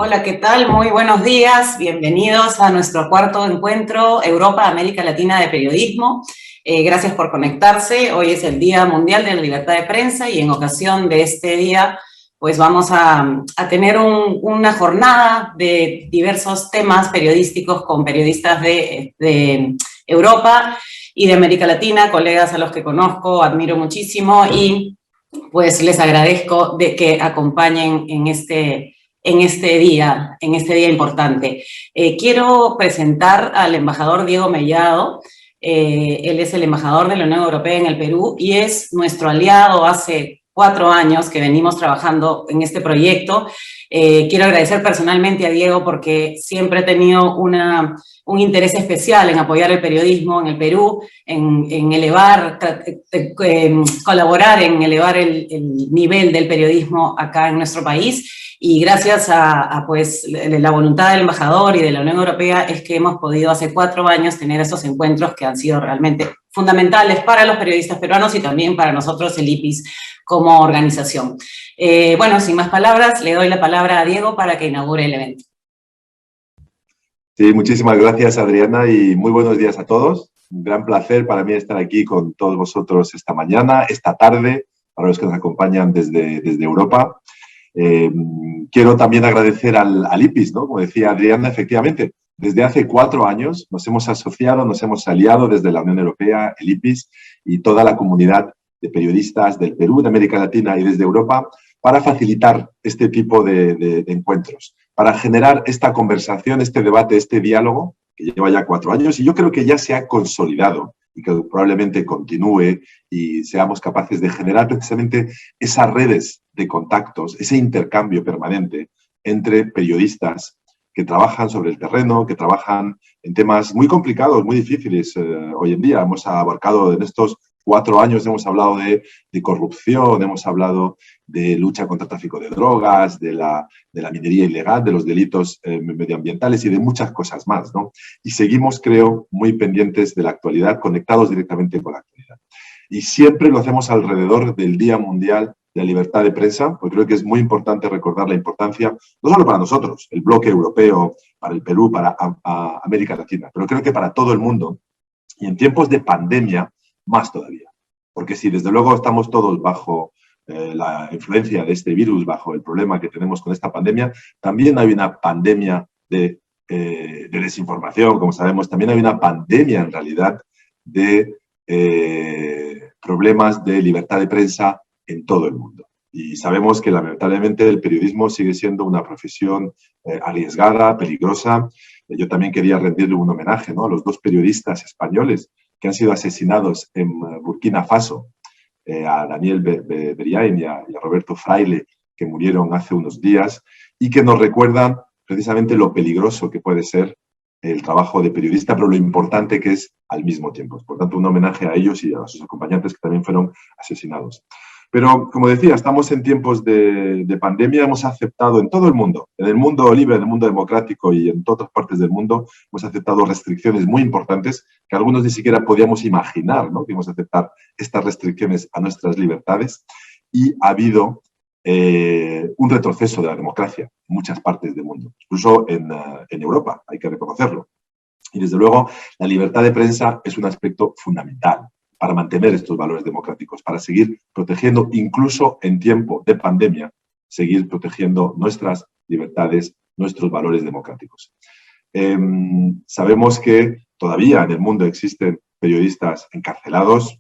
Hola, ¿qué tal? Muy buenos días. Bienvenidos a nuestro cuarto encuentro Europa-América Latina de Periodismo. Gracias por conectarse. Hoy es el Día Mundial de la Libertad de Prensa y en ocasión de este día, pues vamos a tener una jornada de diversos temas periodísticos con periodistas de Europa y de América Latina, colegas a los que conozco, admiro muchísimo y pues les agradezco de que acompañen en este día importante. Quiero presentar al embajador Diego Mellado. Él es el embajador de la Unión Europea en el Perú y es nuestro aliado hace 4 años que venimos trabajando en este proyecto. Quiero agradecer personalmente a Diego porque siempre he tenido un interés especial en apoyar el periodismo en el Perú, en elevar, colaborar en elevar el nivel del periodismo acá en nuestro país. Y gracias a pues, la voluntad del embajador y de la Unión Europea es que hemos podido hace 4 años tener esos encuentros que han sido realmente fundamentales para los periodistas peruanos y también para nosotros el IPIS como organización. Bueno, sin más palabras, le doy la palabra a Diego para que inaugure el evento. Sí, muchísimas gracias, Adriana, y muy buenos días a todos. Un gran placer para mí estar aquí con todos vosotros esta mañana, esta tarde, para los que nos acompañan desde Europa. Quiero también agradecer al IPIS, ¿no? Como decía Adriana, efectivamente, desde hace 4 años nos hemos asociado, nos hemos aliado desde la Unión Europea, el IPIS y toda la comunidad de periodistas del Perú, de América Latina y desde Europa para facilitar este tipo de encuentros, para generar esta conversación, este debate, este diálogo que lleva ya 4 años y yo creo que ya se ha consolidado y que probablemente continúe y seamos capaces de generar precisamente esas redes de contactos, ese intercambio permanente entre periodistas que trabajan sobre el terreno, que trabajan en temas muy complicados, muy difíciles. Hoy en día hemos abarcado en estos 4 años, hemos hablado de corrupción, hemos hablado de lucha contra el tráfico de drogas, de la minería ilegal, de los delitos medioambientales y de muchas cosas más, ¿no? Y seguimos, creo, muy pendientes de la actualidad, conectados directamente con la actualidad. Y siempre lo hacemos alrededor del Día Mundial de la Libertad de Prensa, porque creo que es muy importante recordar la importancia, no solo para nosotros, el bloque europeo, para el Perú, para América Latina, pero creo que para todo el mundo. Y en tiempos de pandemia, más todavía. Porque si desde luego estamos todos bajo la influencia de este virus, bajo el problema que tenemos con esta pandemia, también hay una pandemia de desinformación, como sabemos, también hay una pandemia en realidad de problemas de libertad de prensa en todo el mundo. Y sabemos que lamentablemente el periodismo sigue siendo una profesión arriesgada, peligrosa. Yo también quería rendirle un homenaje, ¿no?, a los 2 periodistas españoles que han sido asesinados en Burkina Faso, a Daniel Beriain y a Roberto Fraile, que murieron hace unos días y que nos recuerdan precisamente lo peligroso que puede ser el trabajo de periodista, pero lo importante que es al mismo tiempo. Por tanto, un homenaje a ellos y a sus acompañantes que también fueron asesinados. Pero, como decía, estamos en tiempos de pandemia, hemos aceptado en todo el mundo, en el mundo libre, en el mundo democrático y en todas partes del mundo, hemos aceptado restricciones muy importantes que algunos ni siquiera podíamos imaginar, ¿no?, que íbamos a aceptar estas restricciones a nuestras libertades y ha habido un retroceso de la democracia en muchas partes del mundo, incluso en Europa, hay que reconocerlo. Y desde luego, la libertad de prensa es un aspecto fundamental para mantener estos valores democráticos, para seguir protegiendo, incluso en tiempo de pandemia, seguir protegiendo nuestras libertades, nuestros valores democráticos. Sabemos que todavía en el mundo existen periodistas encarcelados.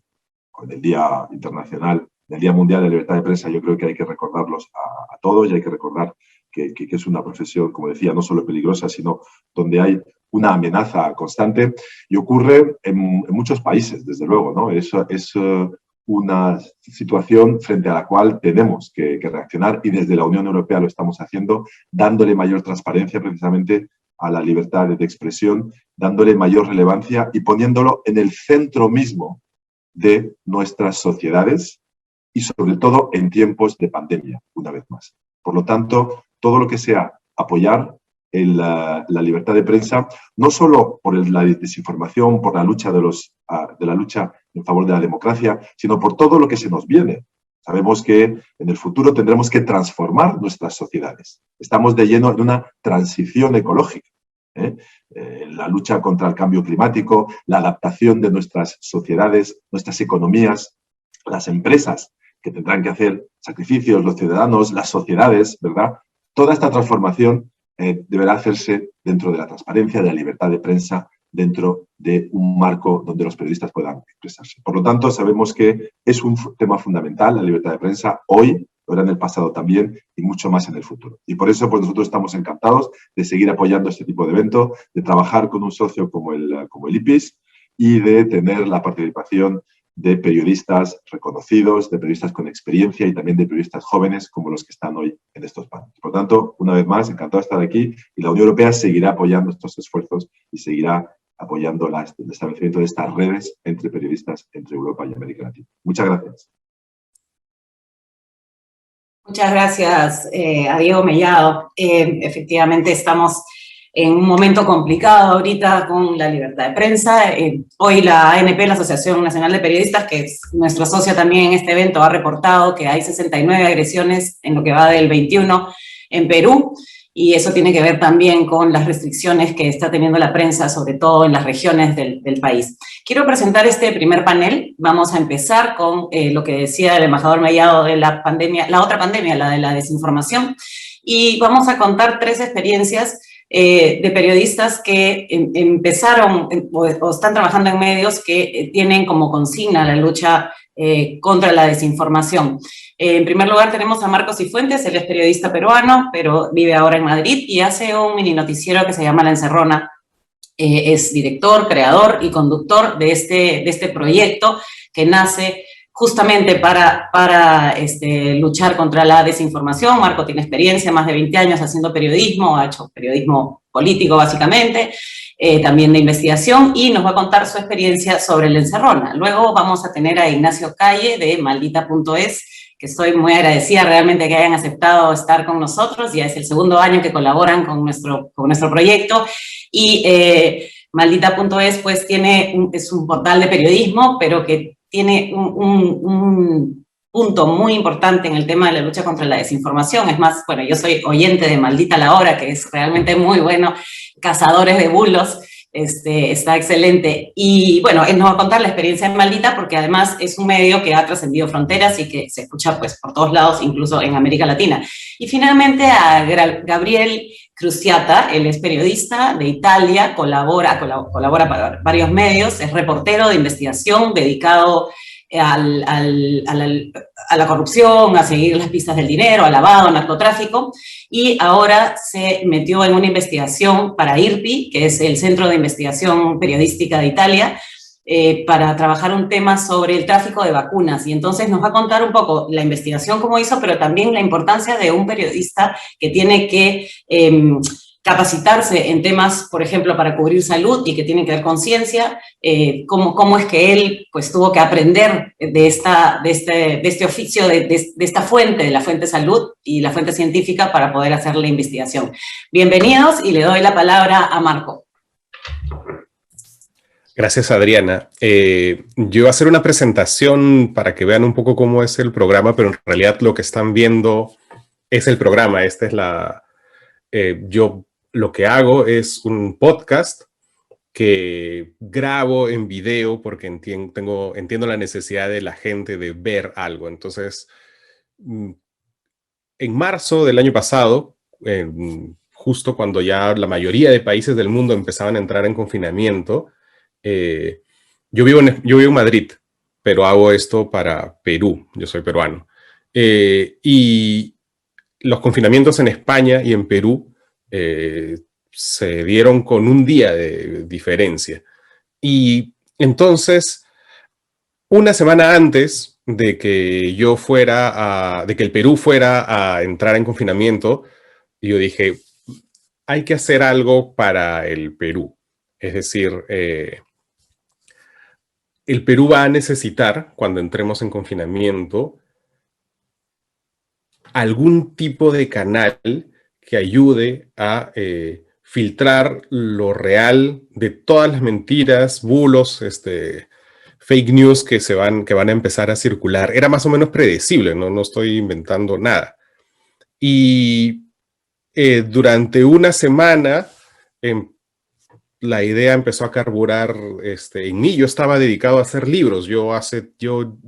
Con el Día Internacional, el Día Mundial de la Libertad de Prensa, yo creo que hay que recordarlos a todos y hay que recordar que es una profesión, como decía, no solo peligrosa, sino donde hay una amenaza constante y ocurre en muchos países, desde luego, ¿no? Eso es una situación frente a la cual tenemos que reaccionar y desde la Unión Europea lo estamos haciendo, dándole mayor transparencia precisamente a la libertad de expresión, dándole mayor relevancia y poniéndolo en el centro mismo de nuestras sociedades y sobre todo en tiempos de pandemia, una vez más. Por lo tanto, todo lo que sea apoyar la libertad de prensa, no solo por la desinformación, por la lucha de la lucha en favor de la democracia, sino por todo lo que se nos viene. Sabemos que en el futuro tendremos que transformar nuestras sociedades. Estamos de lleno en una transición ecológica. La lucha contra el cambio climático, la adaptación de nuestras sociedades, nuestras economías, las empresas que tendrán que hacer sacrificios, los ciudadanos, las sociedades, ¿verdad? Toda esta transformación deberá hacerse dentro de la transparencia, de la libertad de prensa, dentro de un marco donde los periodistas puedan expresarse. Por lo tanto, sabemos que es un tema fundamental la libertad de prensa hoy, lo era en el pasado también y mucho más en el futuro. Y por eso pues, nosotros estamos encantados de seguir apoyando este tipo de evento, de trabajar con un socio como el IPIS y de tener la participación de periodistas reconocidos, de periodistas con experiencia y también de periodistas jóvenes como los que están hoy en estos paneles. Por lo tanto, una vez más, encantado de estar aquí y la Unión Europea seguirá apoyando estos esfuerzos y seguirá apoyando el establecimiento de estas redes entre periodistas entre Europa y América Latina. Muchas gracias. Muchas gracias a Diego Mellado. Efectivamente estamos en un momento complicado ahorita con la libertad de prensa. Hoy la ANP, la Asociación Nacional de Periodistas, que es nuestro socio también en este evento, ha reportado que hay 69 agresiones en lo que va del 21 en Perú. Y eso tiene que ver también con las restricciones que está teniendo la prensa, sobre todo en las regiones del país. Quiero presentar este primer panel. Vamos a empezar con lo que decía el embajador Mellado de la pandemia, la otra pandemia, la de la desinformación. Y vamos a contar 3 experiencias de periodistas que empezaron o están trabajando en medios que tienen como consigna la lucha contra la desinformación. En primer lugar tenemos a Marcos Cifuentes, él es periodista peruano, pero vive ahora en Madrid y hace un mini noticiero que se llama La Encerrona. Es director, creador y conductor de este proyecto que nace justamente para luchar contra la desinformación. Marco tiene experiencia, más de 20 años haciendo periodismo, ha hecho periodismo político básicamente, también de investigación, y nos va a contar su experiencia sobre La Encerrona. Luego vamos a tener a Ignacio Calle de Maldita.es, que estoy muy agradecida realmente que hayan aceptado estar con nosotros. Ya es el segundo año que colaboran con nuestro proyecto. Y Maldita.es pues es un portal de periodismo, pero que tiene un punto muy importante en el tema de la lucha contra la desinformación. Es más, bueno, yo soy oyente de Maldita la Hora, que es realmente muy bueno, cazadores de bulos. Está excelente. Y bueno, él nos va a contar la experiencia en Maldita, porque además es un medio que ha trascendido fronteras y que se escucha pues por todos lados, incluso en América Latina. Y finalmente a Gabriel Cruciata, él es periodista de Italia, colabora para varios medios, es reportero de investigación dedicado a la corrupción, a seguir las pistas del dinero, al lavado, al narcotráfico, y ahora se metió en una investigación para IRPI, que es el Centro de Investigación Periodística de Italia, para trabajar un tema sobre el tráfico de vacunas. Y entonces nos va a contar un poco la investigación cómo hizo, pero también la importancia de un periodista que tiene que capacitarse en temas, por ejemplo, para cubrir salud y que tienen que ver con ciencia, cómo es que él pues tuvo que aprender de este oficio, de esta fuente, de la fuente salud y la fuente científica para poder hacer la investigación. Bienvenidos y le doy la palabra a Marco. Gracias, Adriana. Yo voy a hacer una presentación para que vean un poco cómo es el programa, pero en realidad lo que están viendo es el programa. Esta es yo lo que hago es un podcast que grabo en video porque entiendo la necesidad de la gente de ver algo. Entonces, en marzo del año pasado, justo cuando ya la mayoría de países del mundo empezaban a entrar en confinamiento, yo vivo en Madrid, pero hago esto para Perú. Yo soy peruano. Y los confinamientos en España y en Perú se dieron con un día de diferencia. Y entonces, una semana antes de que de que el Perú fuera a entrar en confinamiento, yo dije, hay que hacer algo para el Perú. Es decir, el Perú va a necesitar, cuando entremos en confinamiento, algún tipo de canal que ayude a filtrar lo real de todas las mentiras, bulos, fake news que van a empezar a circular. Era más o menos predecible, no estoy inventando nada. Y durante una semana la idea empezó a carburar en mí. Yo estaba dedicado a hacer libros. Yo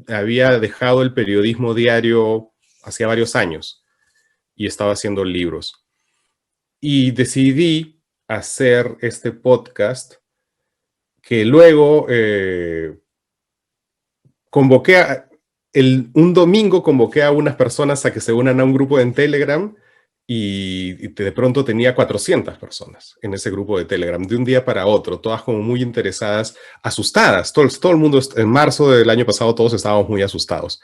había dejado el periodismo diario hacía varios años y estaba haciendo libros. Y decidí hacer este podcast que luego un domingo convoqué a unas personas a que se unan a un grupo en Telegram y de pronto tenía 400 personas en ese grupo de Telegram, de un día para otro, todas como muy interesadas, asustadas. Todo el mundo, en marzo del año pasado, todos estábamos muy asustados.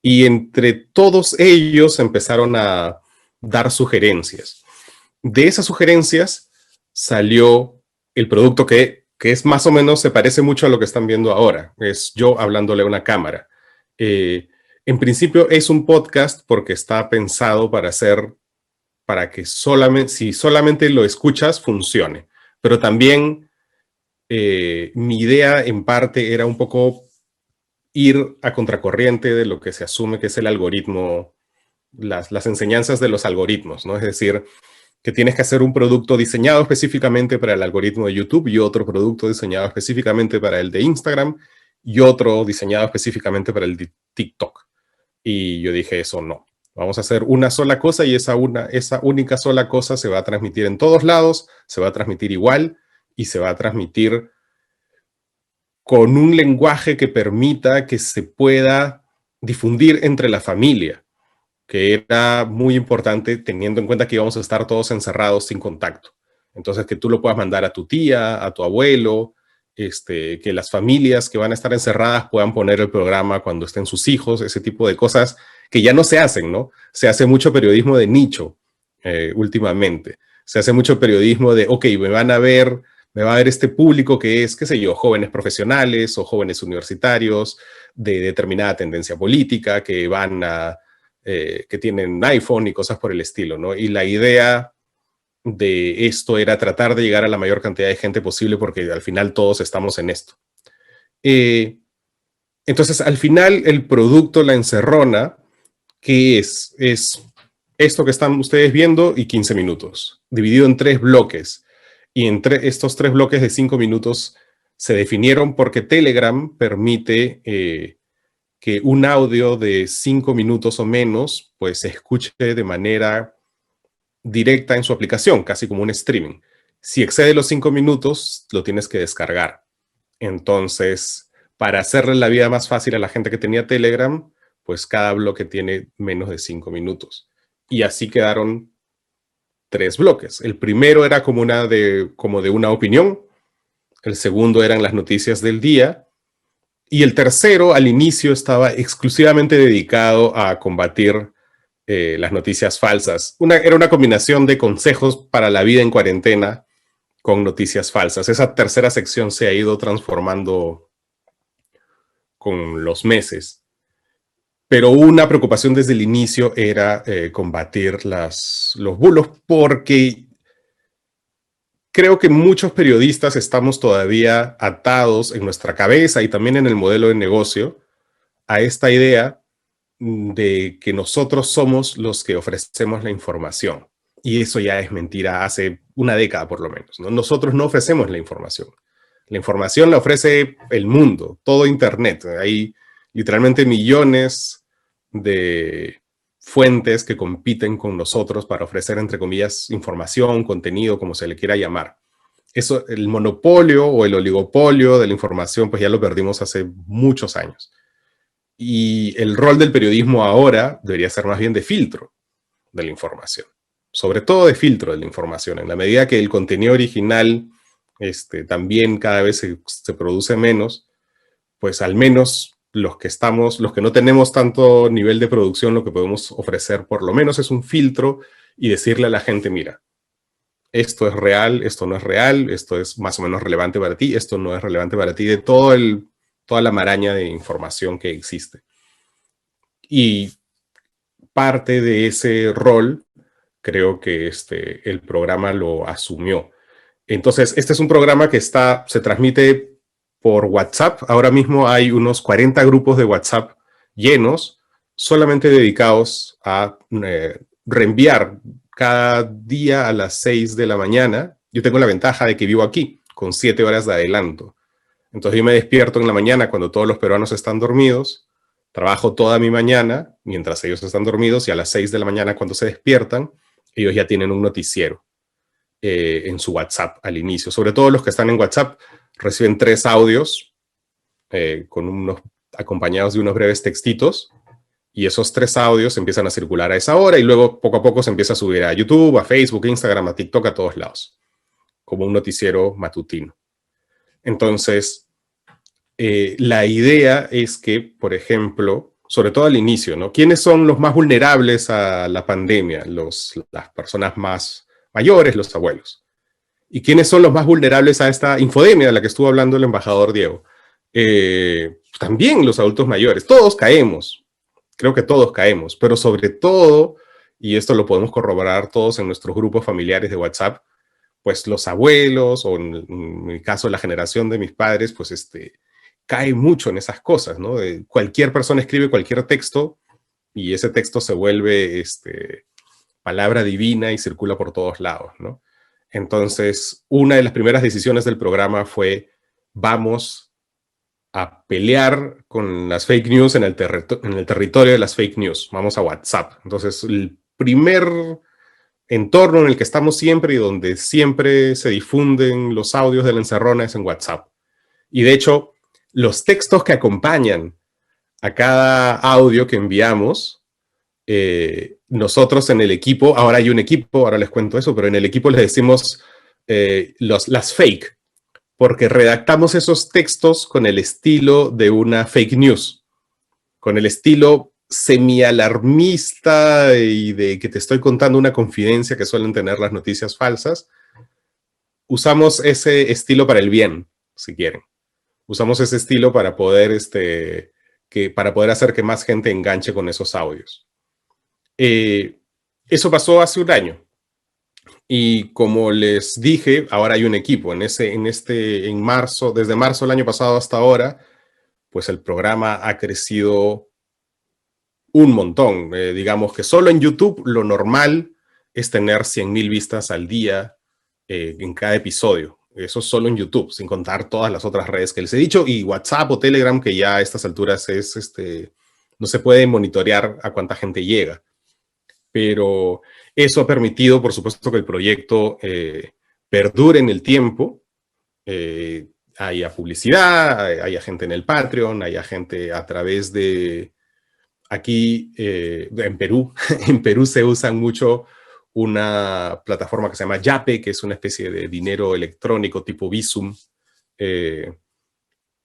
Y entre todos ellos empezaron a dar sugerencias. De esas sugerencias salió el producto que es más o menos, se parece mucho a lo que están viendo ahora. Es yo hablándole a una cámara. En principio es un podcast porque está pensado para que si solamente lo escuchas, funcione. Pero también mi idea en parte era un poco ir a contracorriente de lo que se asume que es el algoritmo, las enseñanzas de los algoritmos, ¿no? Es decir, que tienes que hacer un producto diseñado específicamente para el algoritmo de YouTube y otro producto diseñado específicamente para el de Instagram y otro diseñado específicamente para el de TikTok. Y yo dije, eso no. Vamos a hacer una sola cosa y esa única sola cosa se va a transmitir en todos lados, se va a transmitir igual y se va a transmitir con un lenguaje que permita que se pueda difundir entre la familia, que era muy importante teniendo en cuenta que íbamos a estar todos encerrados sin contacto. Entonces, que tú lo puedas mandar a tu tía, a tu abuelo, que las familias que van a estar encerradas puedan poner el programa cuando estén sus hijos, ese tipo de cosas que ya no se hacen, ¿no? Se hace mucho periodismo de nicho últimamente. Se hace mucho periodismo de, ok, me va a ver este público que es, qué sé yo, jóvenes profesionales o jóvenes universitarios de determinada tendencia política que que tienen iPhone y cosas por el estilo, ¿no? Y la idea de esto era tratar de llegar a la mayor cantidad de gente posible porque al final todos estamos en esto. Entonces, al final, el producto La Encerrona, ¿qué es? Es esto que están ustedes viendo y 15 minutos, dividido en 3 bloques. Y entre estos 3 bloques de 5 minutos se definieron porque Telegram permite que un audio de 5 minutos o menos pues se escuche de manera directa en su aplicación, casi como un streaming. Si excede los 5 minutos, lo tienes que descargar. Entonces, para hacerle la vida más fácil a la gente que tenía Telegram, pues cada bloque tiene menos de 5 minutos. Y así quedaron 3 bloques. El primero era como de una opinión. El segundo eran las noticias del día. Y el tercero, al inicio, estaba exclusivamente dedicado a combatir las noticias falsas. Era una combinación de consejos para la vida en cuarentena con noticias falsas. Esa tercera sección se ha ido transformando con los meses. Pero una preocupación desde el inicio era combatir los bulos, porque creo que muchos periodistas estamos todavía atados en nuestra cabeza y también en el modelo de negocio a esta idea de que nosotros somos los que ofrecemos la información. Y eso ya es mentira hace una década por lo menos, ¿no? Nosotros no ofrecemos la información. La información la ofrece el mundo, todo Internet. Hay literalmente millones de fuentes que compiten con nosotros para ofrecer, entre comillas, información, contenido, como se le quiera llamar. Eso, el monopolio o el oligopolio de la información, pues ya lo perdimos hace muchos años. Y el rol del periodismo ahora debería ser más bien de filtro de la información. Sobre todo de filtro de la información. En la medida que el contenido original también cada vez se produce menos, pues al menos los que no tenemos tanto nivel de producción, lo que podemos ofrecer por lo menos es un filtro y decirle a la gente, mira, esto es real, esto no es real, esto es más o menos relevante para ti, esto no es relevante para ti, de toda la maraña de información que existe. Y parte de ese rol, creo que el programa lo asumió. Entonces, este es un programa que se transmite por WhatsApp. Ahora mismo hay unos 40 grupos de WhatsApp llenos, solamente dedicados a reenviar cada día a las 6 de la mañana. Yo tengo la ventaja de que vivo aquí, con 7 horas de adelanto. Entonces yo me despierto en la mañana cuando todos los peruanos están dormidos, trabajo toda mi mañana mientras ellos están dormidos, y a las 6 de la mañana cuando se despiertan, ellos ya tienen un noticiero en su WhatsApp al inicio. Sobre todo los que están en WhatsApp reciben 3 audios acompañados de unos breves textitos, y esos 3 audios empiezan a circular a esa hora, y luego poco a poco se empieza a subir a YouTube, a Facebook, Instagram, a TikTok, a todos lados, como un noticiero matutino. Entonces, la idea es que, por ejemplo, sobre todo al inicio, ¿no? ¿Quiénes son los más vulnerables a la pandemia? Las personas más mayores, los abuelos. ¿Y quiénes son los más vulnerables a esta infodemia de la que estuvo hablando el embajador Diego? También los adultos mayores. Todos caemos. Creo que todos caemos. Pero sobre todo, y esto lo podemos corroborar todos en nuestros grupos familiares de WhatsApp, pues los abuelos, o en mi caso la generación de mis padres, pues cae mucho en esas cosas, ¿no? Cualquier persona escribe cualquier texto y ese texto se vuelve palabra divina y circula por todos lados, ¿no? Entonces, una de las primeras decisiones del programa fue: vamos a pelear con las fake news en el territorio de las fake news. Vamos a WhatsApp. Entonces, el primer entorno en el que estamos siempre y donde siempre se difunden los audios de la encerrona es en WhatsApp. Y de hecho, los textos que acompañan a cada audio que enviamos, nosotros en el equipo, ahora hay un equipo, ahora les cuento eso, pero en el equipo les decimos las fake, porque redactamos esos textos con el estilo de una fake news, con el estilo semi-alarmista y de que te estoy contando una confidencia que suelen tener las noticias falsas. Usamos ese estilo para el bien, si quieren. Usamos ese estilo para poder, para poder hacer que más gente enganche con esos audios. Eso pasó hace un año. Y como les dije, ahora hay un equipo. En marzo, desde marzo del año pasado hasta ahora, pues el programa ha crecido un montón. Digamos que solo en YouTube lo normal es tener 100,000 vistas al día en cada episodio. Eso solo en YouTube, sin contar todas las otras redes que les he dicho, y WhatsApp o Telegram, que ya a estas alturas no se puede monitorear a cuánta gente llega. Pero eso ha permitido, por supuesto, que el proyecto perdure en el tiempo. Haya publicidad, haya gente en el Patreon, haya gente a través de... Aquí en Perú, en Perú se usan mucho una plataforma que se llama Yape, que es una especie de dinero electrónico tipo Bizum,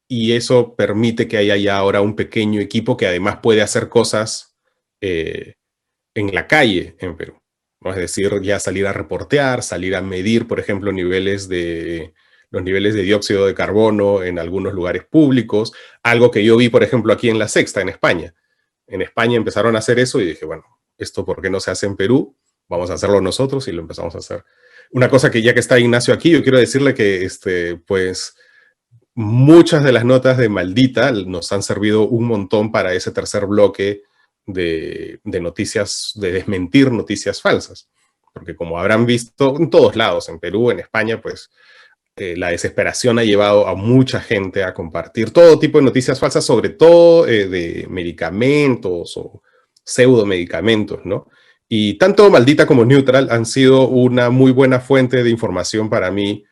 y eso permite que haya ya ahora un pequeño equipo que además puede hacer cosas en la calle en Perú, ¿no? Es decir, ya salir a reportear, salir a medir, por ejemplo, los niveles de dióxido de carbono en algunos lugares públicos, algo que yo vi, por ejemplo, aquí en La Sexta, en España. En España empezaron a hacer eso y dije, bueno, ¿esto por qué no se hace en Perú? Vamos a hacerlo nosotros, y lo empezamos a hacer. Una cosa que ya que está Ignacio aquí, yo quiero decirle que pues muchas de las notas de Maldita nos han servido un montón para ese tercer bloque de noticias, de desmentir noticias falsas. Porque como habrán visto en todos lados, en Perú, en España, pues la desesperación ha llevado a mucha gente a compartir todo tipo de noticias falsas, sobre todo de medicamentos o pseudomedicamentos, ¿no? Y tanto Maldita como Neutral han sido una muy buena fuente de información para mí,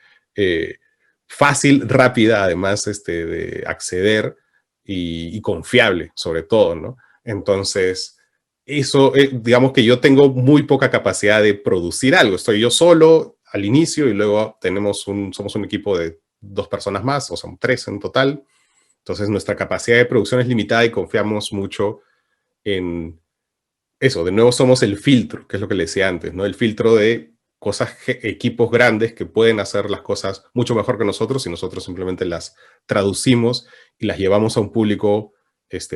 fácil, rápida, además de acceder, y confiable, sobre todo, ¿no? Entonces, eso, digamos que yo tengo muy poca capacidad de producir algo. Estoy yo solo al inicio y luego somos un equipo de 2 personas más, o son 3 en total. Entonces nuestra capacidad de producción es limitada y confiamos mucho en eso. De nuevo somos el filtro, que es lo que le decía antes, ¿no? El filtro de equipos grandes que pueden hacer las cosas mucho mejor que nosotros, y nosotros simplemente las traducimos y las llevamos a un público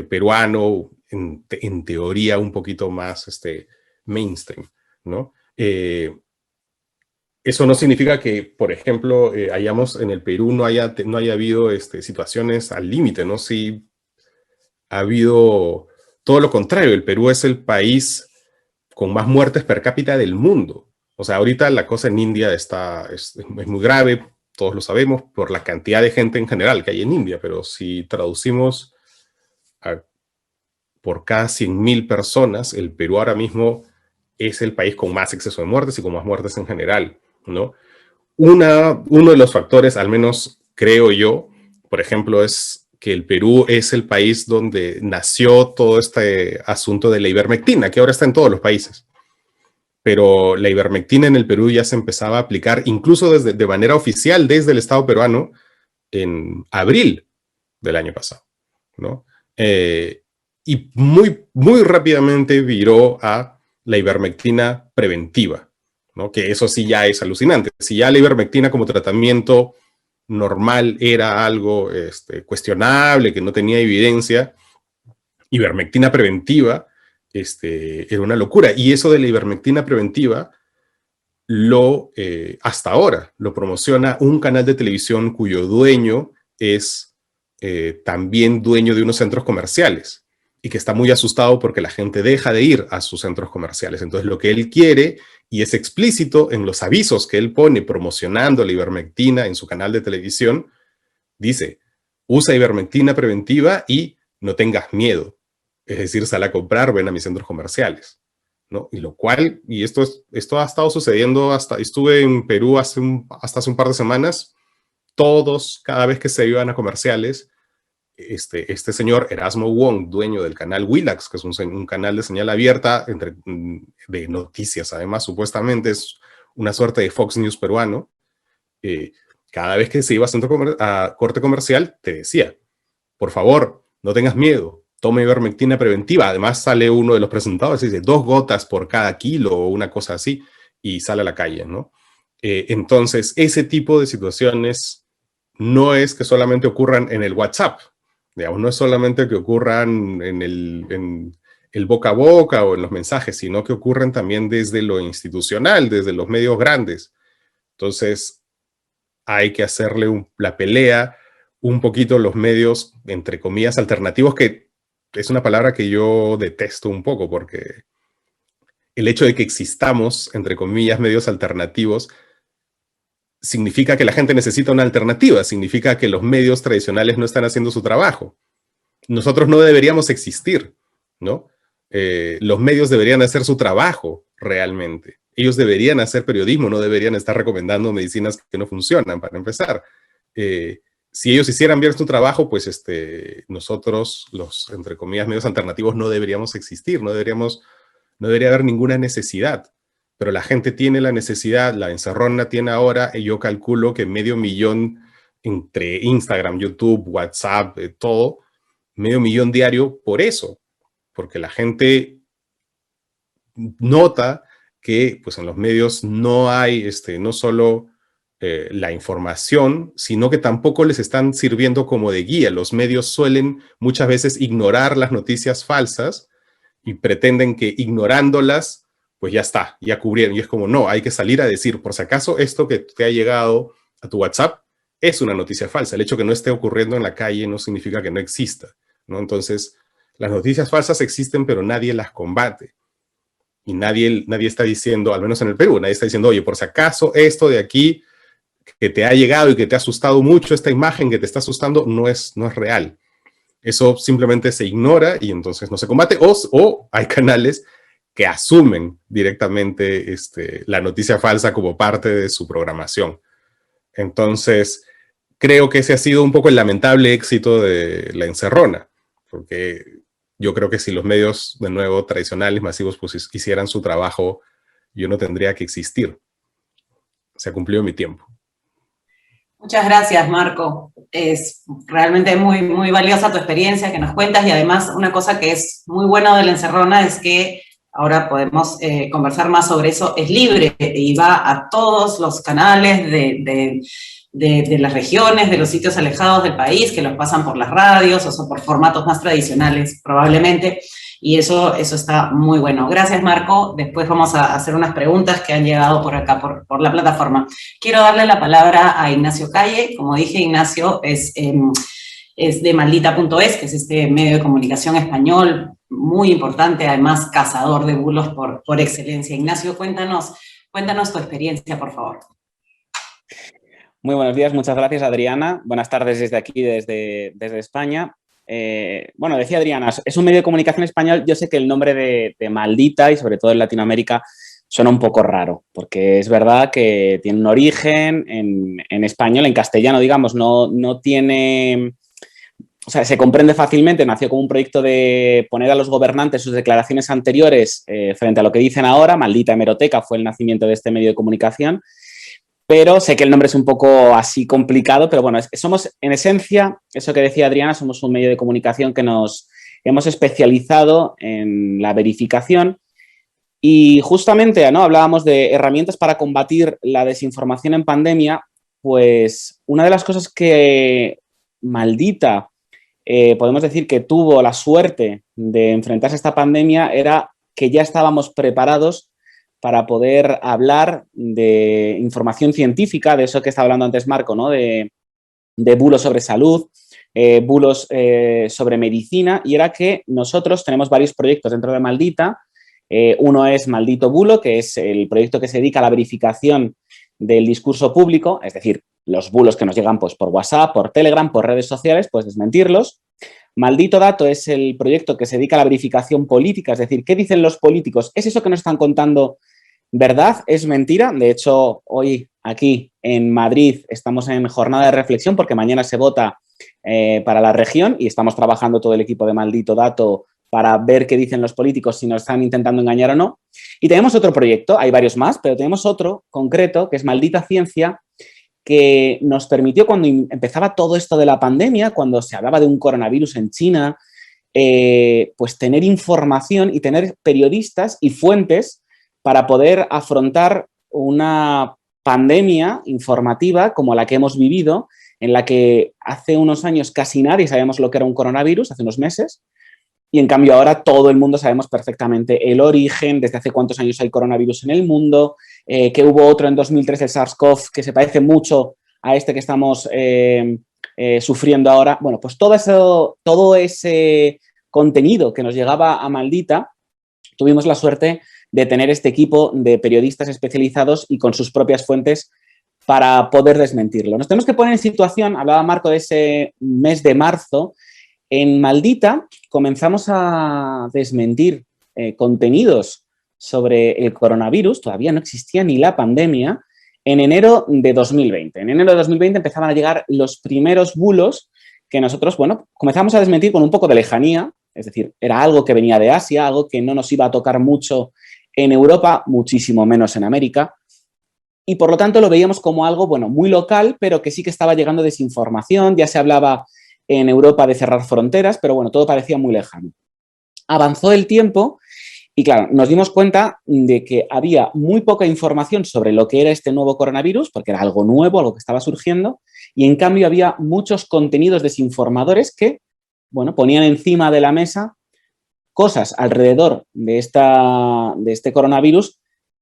peruano, en teoría un poquito más mainstream, ¿no? Eso no significa que, por ejemplo, en el Perú no haya habido situaciones al límite, ¿no? Sí ha habido todo lo contrario. El Perú es el país con más muertes per cápita del mundo. O sea, ahorita la cosa en India es muy grave, todos lo sabemos, por la cantidad de gente en general que hay en India, pero si traducimos por cada 100.000 personas, el Perú ahora mismo es el país con más exceso de muertes y con más muertes en general, ¿no? Uno de los factores, al menos creo yo, por ejemplo, es que el Perú es el país donde nació todo este asunto de la ivermectina, que ahora está en todos los países. Pero la ivermectina en el Perú ya se empezaba a aplicar incluso de manera oficial desde el Estado peruano en abril del año pasado, ¿no? Y muy rápidamente viró a la ivermectina preventiva, ¿no? Que eso sí ya es alucinante. Si ya la ivermectina como tratamiento normal era algo cuestionable, que no tenía evidencia, ivermectina preventiva era una locura. Y eso de la ivermectina preventiva hasta ahora lo promociona un canal de televisión cuyo dueño es también dueño de unos centros comerciales y que está muy asustado porque la gente deja de ir a sus centros comerciales. Entonces lo que él quiere, y es explícito en los avisos que él pone promocionando la ivermectina en su canal de televisión, dice, usa ivermectina preventiva y no tengas miedo. Es decir, sal a comprar, ven a mis centros comerciales, ¿no? Y lo cual, y esto ha estado sucediendo estuve en Perú hasta hace un par de semanas, todos, cada vez que se iban a comerciales, este señor Erasmo Wong, dueño del canal Willax, que es un canal de señal abierta de noticias, además, supuestamente es una suerte de Fox News peruano, cada vez que se iba a corte comercial, te decía, por favor, no tengas miedo, toma ivermectina preventiva. Además sale uno de los presentadores y dice 2 gotas por cada kilo o una cosa así, y sale a la calle, ¿no? Entonces, ese tipo de situaciones no es que solamente ocurran en el WhatsApp, digamos, no es solamente que ocurran en el boca a boca o en los mensajes, sino que ocurren también desde lo institucional, desde los medios grandes. Entonces, hay que hacerle la pelea un poquito los medios, entre comillas, alternativos, que es una palabra que yo detesto un poco, porque el hecho de que existamos, entre comillas, medios alternativos, significa que la gente necesita una alternativa, significa que los medios tradicionales no están haciendo su trabajo. Nosotros no deberíamos existir, ¿no? Los medios deberían hacer su trabajo realmente. Ellos deberían hacer periodismo, no deberían estar recomendando medicinas que no funcionan, para empezar. Si ellos hicieran bien su trabajo, pues nosotros, los, entre comillas, medios alternativos, no deberíamos existir, no debería haber ninguna necesidad. Pero la gente tiene la necesidad, la encerrona tiene ahora, y yo calculo que 500.000 entre Instagram, YouTube, WhatsApp, todo, 500.000 diario por eso, porque la gente nota que pues en los medios no hay no solo la información, sino que tampoco les están sirviendo como de guía. Los medios suelen muchas veces ignorar las noticias falsas y pretenden que ignorándolas pues ya está, ya cubrieron. Y es como, no, hay que salir a decir, por si acaso esto que te ha llegado a tu WhatsApp es una noticia falsa. El hecho de que no esté ocurriendo en la calle no significa que no exista, ¿no? Entonces, las noticias falsas existen, pero nadie las combate. Y nadie está diciendo, al menos en el Perú, nadie está diciendo, oye, por si acaso esto de aquí que te ha llegado y que te ha asustado mucho, esta imagen que te está asustando, no es real. Eso simplemente se ignora y entonces no se combate. O hay canales que asumen directamente la noticia falsa como parte de su programación. Entonces, creo que ese ha sido un poco el lamentable éxito de la encerrona, porque yo creo que si los medios, de nuevo, tradicionales, masivos, pues hicieran su trabajo, yo no tendría que existir. Se ha cumplido mi tiempo. Muchas gracias, Marco. Es realmente muy, muy valiosa tu experiencia que nos cuentas, y además una cosa que es muy buena de la encerrona es que ahora podemos conversar más sobre eso, es libre y va a todos los canales de las regiones, de los sitios alejados del país, que los pasan por las radios o son por formatos más tradicionales, probablemente. Y eso está muy bueno. Gracias, Marco. Después vamos a hacer unas preguntas que han llegado por acá, por la plataforma. Quiero darle la palabra a Ignacio Calle. Como dije, Ignacio es de Maldita.es, que es este medio de comunicación español muy importante, además cazador de bulos por excelencia. Ignacio, cuéntanos tu experiencia, por favor. Muy buenos días, muchas gracias, Adriana. Buenas tardes desde aquí, desde España. Bueno, decía Adriana, es un medio de comunicación español. Yo sé que el nombre de Maldita, y sobre todo en Latinoamérica, suena un poco raro, porque es verdad que tiene un origen en español, en castellano, digamos, no tiene... O sea, se comprende fácilmente, nació como un proyecto de poner a los gobernantes sus declaraciones anteriores frente a lo que dicen ahora. Maldita Hemeroteca fue el nacimiento de este medio de comunicación. Pero sé que el nombre es un poco así complicado, pero bueno, somos en esencia, eso que decía Adriana, somos un medio de comunicación que nos hemos especializado en la verificación y justamente, ¿no?, hablábamos de herramientas para combatir la desinformación en pandemia. Pues una de las cosas que Maldita, podemos decir que tuvo la suerte de enfrentarse a esta pandemia era que ya estábamos preparados para poder hablar de información científica, de eso que estaba hablando antes Marco, ¿no?, de bulos sobre salud, bulos sobre medicina, y era que nosotros tenemos varios proyectos dentro de Maldita. Uno es Maldito Bulo, que es el proyecto que se dedica a la verificación del discurso público, es decir, los bulos que nos llegan pues, por WhatsApp, por Telegram, por redes sociales, pues desmentirlos. Maldito Dato es el proyecto que se dedica a la verificación política, es decir, ¿qué dicen los políticos? ¿Es eso que nos están contando verdad? ¿Es mentira? De hecho, hoy aquí en Madrid estamos en jornada de reflexión porque mañana se vota para la región y estamos trabajando todo el equipo de Maldito Dato para ver qué dicen los políticos, si nos están intentando engañar o no. Y tenemos otro proyecto, hay varios más, pero tenemos otro concreto que es Maldita Ciencia, que nos permitió cuando empezaba todo esto de la pandemia, cuando se hablaba de un coronavirus en China, pues tener información y tener periodistas y fuentes para poder afrontar una pandemia informativa como la que hemos vivido, en la que hace unos años casi nadie sabíamos lo que era un coronavirus, hace unos meses, y en cambio ahora todo el mundo sabemos perfectamente el origen, desde hace cuántos años hay coronavirus en el mundo, que hubo otro en 2003, el SARS-CoV, que se parece mucho a este que estamos sufriendo ahora. Bueno, pues todo ese contenido que nos llegaba a Maldita, tuvimos la suerte de tener este equipo de periodistas especializados y con sus propias fuentes para poder desmentirlo. Nos tenemos que poner en situación, hablaba Marco de ese mes de marzo. En Maldita comenzamos a desmentir contenidos sobre el coronavirus, todavía no existía ni la pandemia, en enero de 2020. En enero de 2020 empezaban a llegar los primeros bulos que nosotros, bueno, comenzamos a desmentir con un poco de lejanía, es decir, era algo que venía de Asia, algo que no nos iba a tocar mucho en Europa, muchísimo menos en América, y por lo tanto lo veíamos como algo, bueno, muy local, pero que sí que estaba llegando desinformación, ya se hablaba en Europa de cerrar fronteras, pero bueno, todo parecía muy lejano. Avanzó el tiempo y claro, nos dimos cuenta de que había muy poca información sobre lo que era este nuevo coronavirus, porque era algo nuevo, algo que estaba surgiendo, y en cambio había muchos contenidos desinformadores que, bueno, ponían encima de la mesa cosas alrededor de este coronavirus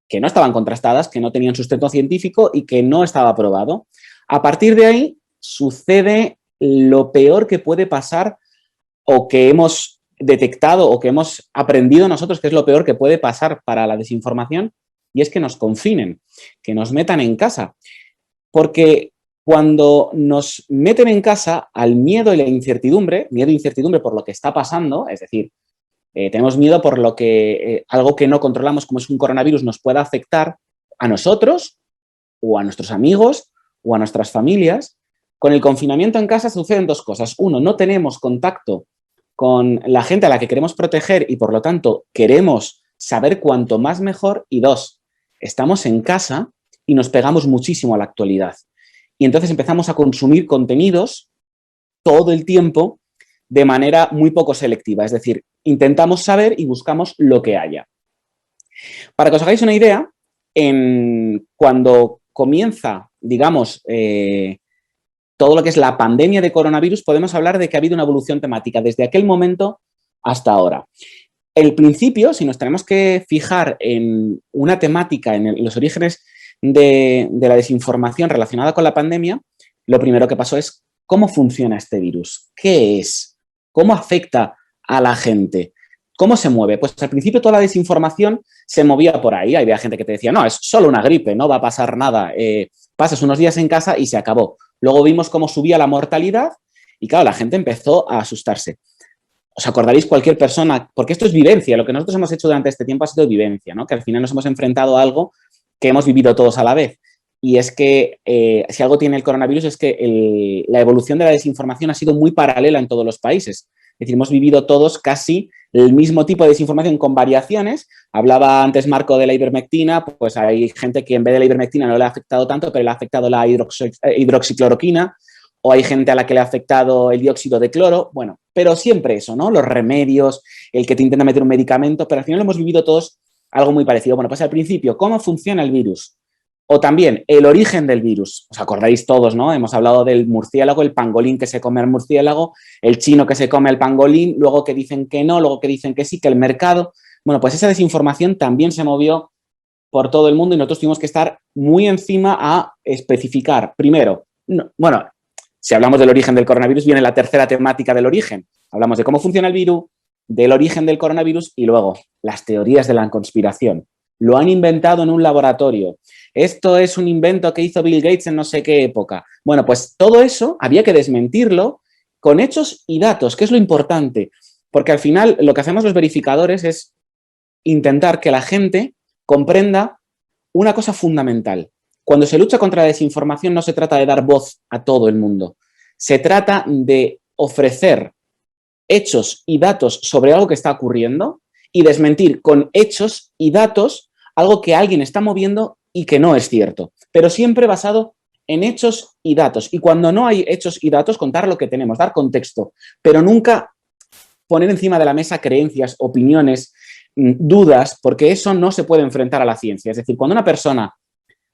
que no estaban contrastadas, que no tenían sustento científico y que no estaba probado. A partir de ahí sucede lo peor que puede pasar o que hemos detectado o que hemos aprendido nosotros que es lo peor que puede pasar para la desinformación, y es que nos confinen, que nos metan en casa. Porque cuando nos meten en casa, al miedo y la incertidumbre, miedo e incertidumbre por lo que está pasando, es decir, tenemos miedo por lo que algo que no controlamos como es un coronavirus nos pueda afectar a nosotros o a nuestros amigos o a nuestras familias. Con el confinamiento en casa suceden dos cosas. Uno, no tenemos contacto con la gente a la que queremos proteger y por lo tanto queremos saber cuanto más mejor. Y dos, estamos en casa y nos pegamos muchísimo a la actualidad. Y entonces empezamos a consumir contenidos todo el tiempo de manera muy poco selectiva. Es decir, intentamos saber y buscamos lo que haya. Para que os hagáis una idea, cuando comienza, digamos, todo lo que es la pandemia de coronavirus, podemos hablar de que ha habido una evolución temática desde aquel momento hasta ahora. el principio, si nos tenemos que fijar en una temática, en los orígenes de la desinformación relacionada con la pandemia, lo primero que pasó es cómo funciona este virus, qué es, cómo afecta a la gente, cómo se mueve. Pues al principio toda la desinformación se movía por ahí. Había gente que te decía, no, es solo una gripe, no va a pasar nada, pasas unos días en casa y se acabó. Luego vimos cómo subía la mortalidad y claro, la gente empezó a asustarse. ¿Os acordaréis cualquier persona? Porque esto es vivencia, lo que nosotros hemos hecho durante este tiempo ha sido vivencia, ¿no? Que al final nos hemos enfrentado a algo que hemos vivido todos a la vez. Y es que si algo tiene el coronavirus es que la evolución de la desinformación ha sido muy paralela en todos los países. Es decir, hemos vivido todos casi el mismo tipo de desinformación con variaciones. Hablaba antes Marco de la ivermectina, pues hay gente que en vez de la ivermectina no le ha afectado tanto, pero le ha afectado la hidroxicloroquina, o hay gente a la que le ha afectado el dióxido de cloro. Bueno, pero siempre eso, ¿no? Los remedios, el que te intenta meter un medicamento, pero al final lo hemos vivido todos algo muy parecido. Bueno, pues al principio, ¿cómo funciona el virus? O también el origen del virus. Os acordáis todos, ¿no? Hemos hablado del murciélago, el pangolín que se come el murciélago, el chino que se come el pangolín, luego que dicen que no, luego que dicen que sí, que el mercado. Bueno, pues esa desinformación también se movió por todo el mundo y nosotros tuvimos que estar muy encima a especificar. Primero, bueno, si hablamos del origen del coronavirus, viene la tercera temática del origen. Hablamos de cómo funciona el virus, del origen del coronavirus y luego las teorías de la conspiración. Lo han inventado en un laboratorio. Esto es un invento que hizo Bill Gates en no sé qué época. Bueno, pues todo eso había que desmentirlo con hechos y datos, que es lo importante. Porque al final lo que hacemos los verificadores es intentar que la gente comprenda una cosa fundamental. Cuando se lucha contra la desinformación no se trata de dar voz a todo el mundo. Se trata de ofrecer hechos y datos sobre algo que está ocurriendo y desmentir con hechos y datos algo que alguien está moviendo y que no es cierto, pero siempre basado en hechos y datos. Y cuando no hay hechos y datos, contar lo que tenemos, dar contexto, pero nunca poner encima de la mesa creencias, opiniones, dudas, porque eso no se puede enfrentar a la ciencia. Es decir, cuando una persona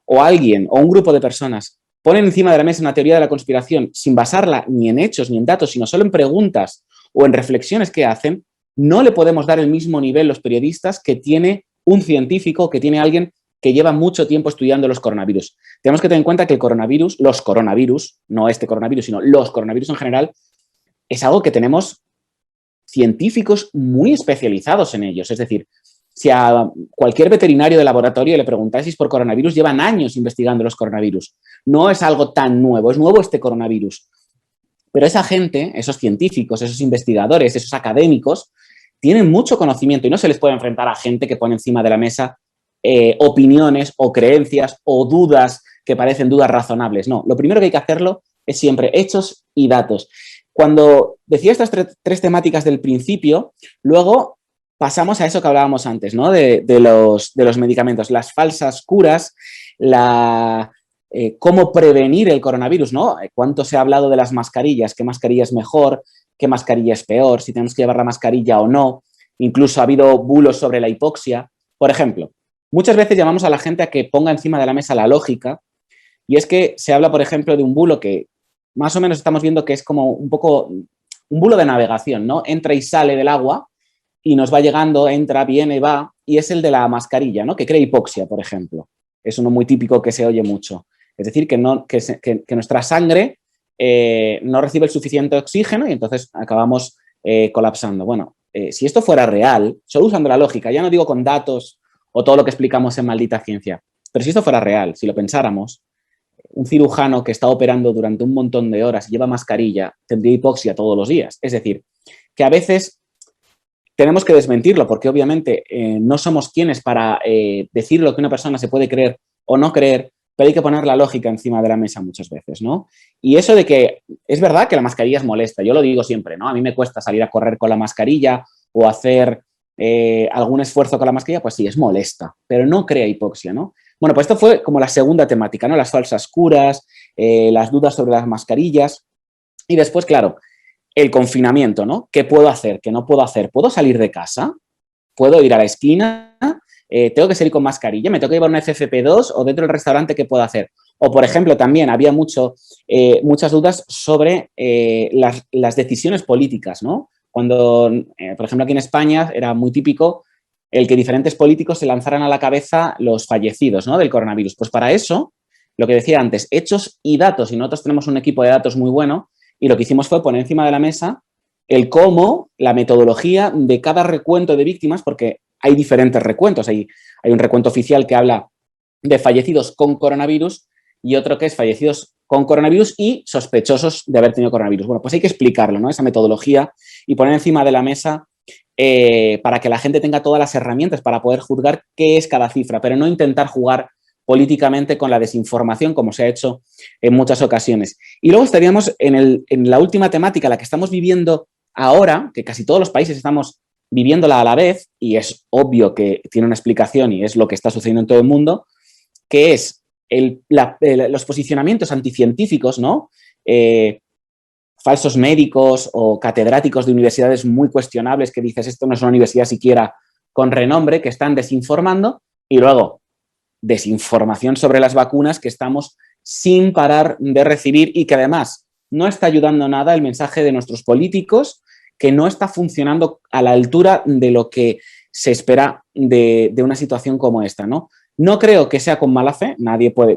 o alguien o un grupo de personas ponen encima de la mesa una teoría de la conspiración sin basarla ni en hechos ni en datos, sino solo en preguntas o en reflexiones que hacen, no le podemos dar el mismo nivel los periodistas que tiene un científico, que tiene alguien que lleva mucho tiempo estudiando los coronavirus. Tenemos que tener en cuenta que el coronavirus, los coronavirus, no este coronavirus, sino los coronavirus en general, es algo que tenemos científicos muy especializados en ellos. Es decir, si a cualquier veterinario de laboratorio le preguntáis por coronavirus, llevan años investigando los coronavirus. No es algo tan nuevo, es nuevo este coronavirus. Pero esa gente, esos científicos, esos investigadores, esos académicos, tienen mucho conocimiento y no se les puede enfrentar a gente que pone encima de la mesa opiniones o creencias o dudas que parecen dudas razonables. No, lo primero que hay que hacerlo es siempre hechos y datos. Cuando decía estas tres temáticas del principio, luego pasamos a eso que hablábamos antes, ¿no? De los medicamentos, las falsas curas, cómo prevenir el coronavirus, ¿no? ¿Cuánto se ha hablado de las mascarillas? ¿Qué mascarilla es mejor? ¿Qué mascarilla es peor? ¿Si tenemos que llevar la mascarilla o no? Incluso ha habido bulos sobre la hipoxia. Por ejemplo, muchas veces llamamos a la gente a que ponga encima de la mesa la lógica y es que se habla, por ejemplo, de un bulo que más o menos estamos viendo que es como un poco un bulo de navegación, ¿no? Entra y sale del agua y nos va llegando, entra, viene, va, y es el de la mascarilla, ¿no? Que crea hipoxia, por ejemplo. Es uno muy típico que se oye mucho. Es decir, que nuestra sangre no recibe el suficiente oxígeno y entonces acabamos colapsando. Bueno, si esto fuera real, solo usando la lógica, ya no digo con datos o todo lo que explicamos en Maldita Ciencia, pero si esto fuera real, si lo pensáramos, un cirujano que está operando durante un montón de horas y lleva mascarilla tendría hipoxia todos los días. Es decir, que a veces tenemos que desmentirlo porque obviamente no somos quienes para decir lo que una persona se puede creer o no creer, pero hay que poner la lógica encima de la mesa muchas veces, ¿no? Y eso de que es verdad que la mascarilla es molesta, yo lo digo siempre, ¿no? A mí me cuesta salir a correr con la mascarilla o hacer algún esfuerzo con la mascarilla, pues sí, es molesta, pero no crea hipoxia, ¿no? Bueno, pues esto fue como la segunda temática, ¿no? Las falsas curas, las dudas sobre las mascarillas y después, claro, el confinamiento, ¿no? ¿Qué puedo hacer? ¿Qué no puedo hacer? ¿Puedo salir de casa? ¿Puedo ir a la esquina? ¿Tengo que salir con mascarilla? ¿Me tengo que llevar una FFP2 o dentro del restaurante qué puedo hacer? O, por ejemplo, también había muchas dudas sobre las decisiones políticas, ¿no? cuando, por ejemplo, aquí en España era muy típico el que diferentes políticos se lanzaran a la cabeza los fallecidos, ¿no?, del coronavirus. Pues para eso, lo que decía antes, hechos y datos, y nosotros tenemos un equipo de datos muy bueno, y lo que hicimos fue poner encima de la mesa el cómo, la metodología de cada recuento de víctimas, porque hay diferentes recuentos. Hay un recuento oficial que habla de fallecidos con coronavirus y otro que es fallecidos con coronavirus y sospechosos de haber tenido coronavirus. Bueno, pues hay que explicarlo, ¿no?, esa metodología, y poner encima de la mesa para que la gente tenga todas las herramientas para poder juzgar qué es cada cifra, pero no intentar jugar políticamente con la desinformación, como se ha hecho en muchas ocasiones. Y luego estaríamos en la última temática, la que estamos viviendo ahora, que casi todos los países estamos viviéndola a la vez, y es obvio que tiene una explicación y es lo que está sucediendo en todo el mundo, que es los posicionamientos anticientíficos, ¿no? Falsos médicos o catedráticos de universidades muy cuestionables que dices, esto no es una universidad siquiera con renombre, que están desinformando, y luego desinformación sobre las vacunas que estamos sin parar de recibir y que además no está ayudando nada el mensaje de nuestros políticos, que no está funcionando a la altura de lo que se espera de una situación como esta, ¿no? No creo que sea con mala fe,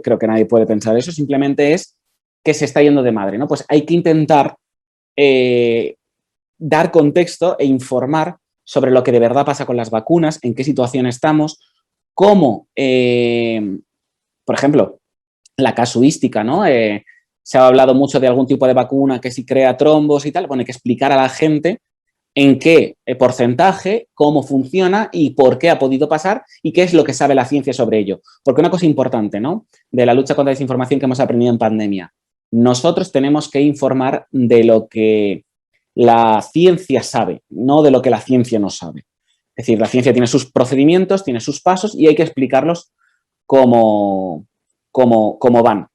creo que nadie puede pensar eso, simplemente es que se está yendo de madre, ¿no? Pues hay que intentar dar contexto e informar sobre lo que de verdad pasa con las vacunas, en qué situación estamos, cómo, por ejemplo, la casuística, ¿no? Se ha hablado mucho de algún tipo de vacuna que sí crea trombos y tal. Bueno, hay que explicar a la gente en qué porcentaje, cómo funciona y por qué ha podido pasar y qué es lo que sabe la ciencia sobre ello. Porque una cosa importante, ¿no?, de la lucha contra la desinformación que hemos aprendido en pandemia, nosotros tenemos que informar de lo que la ciencia sabe, no de lo que la ciencia no sabe. Es decir, la ciencia tiene sus procedimientos, tiene sus pasos y hay que explicarlos cómo van.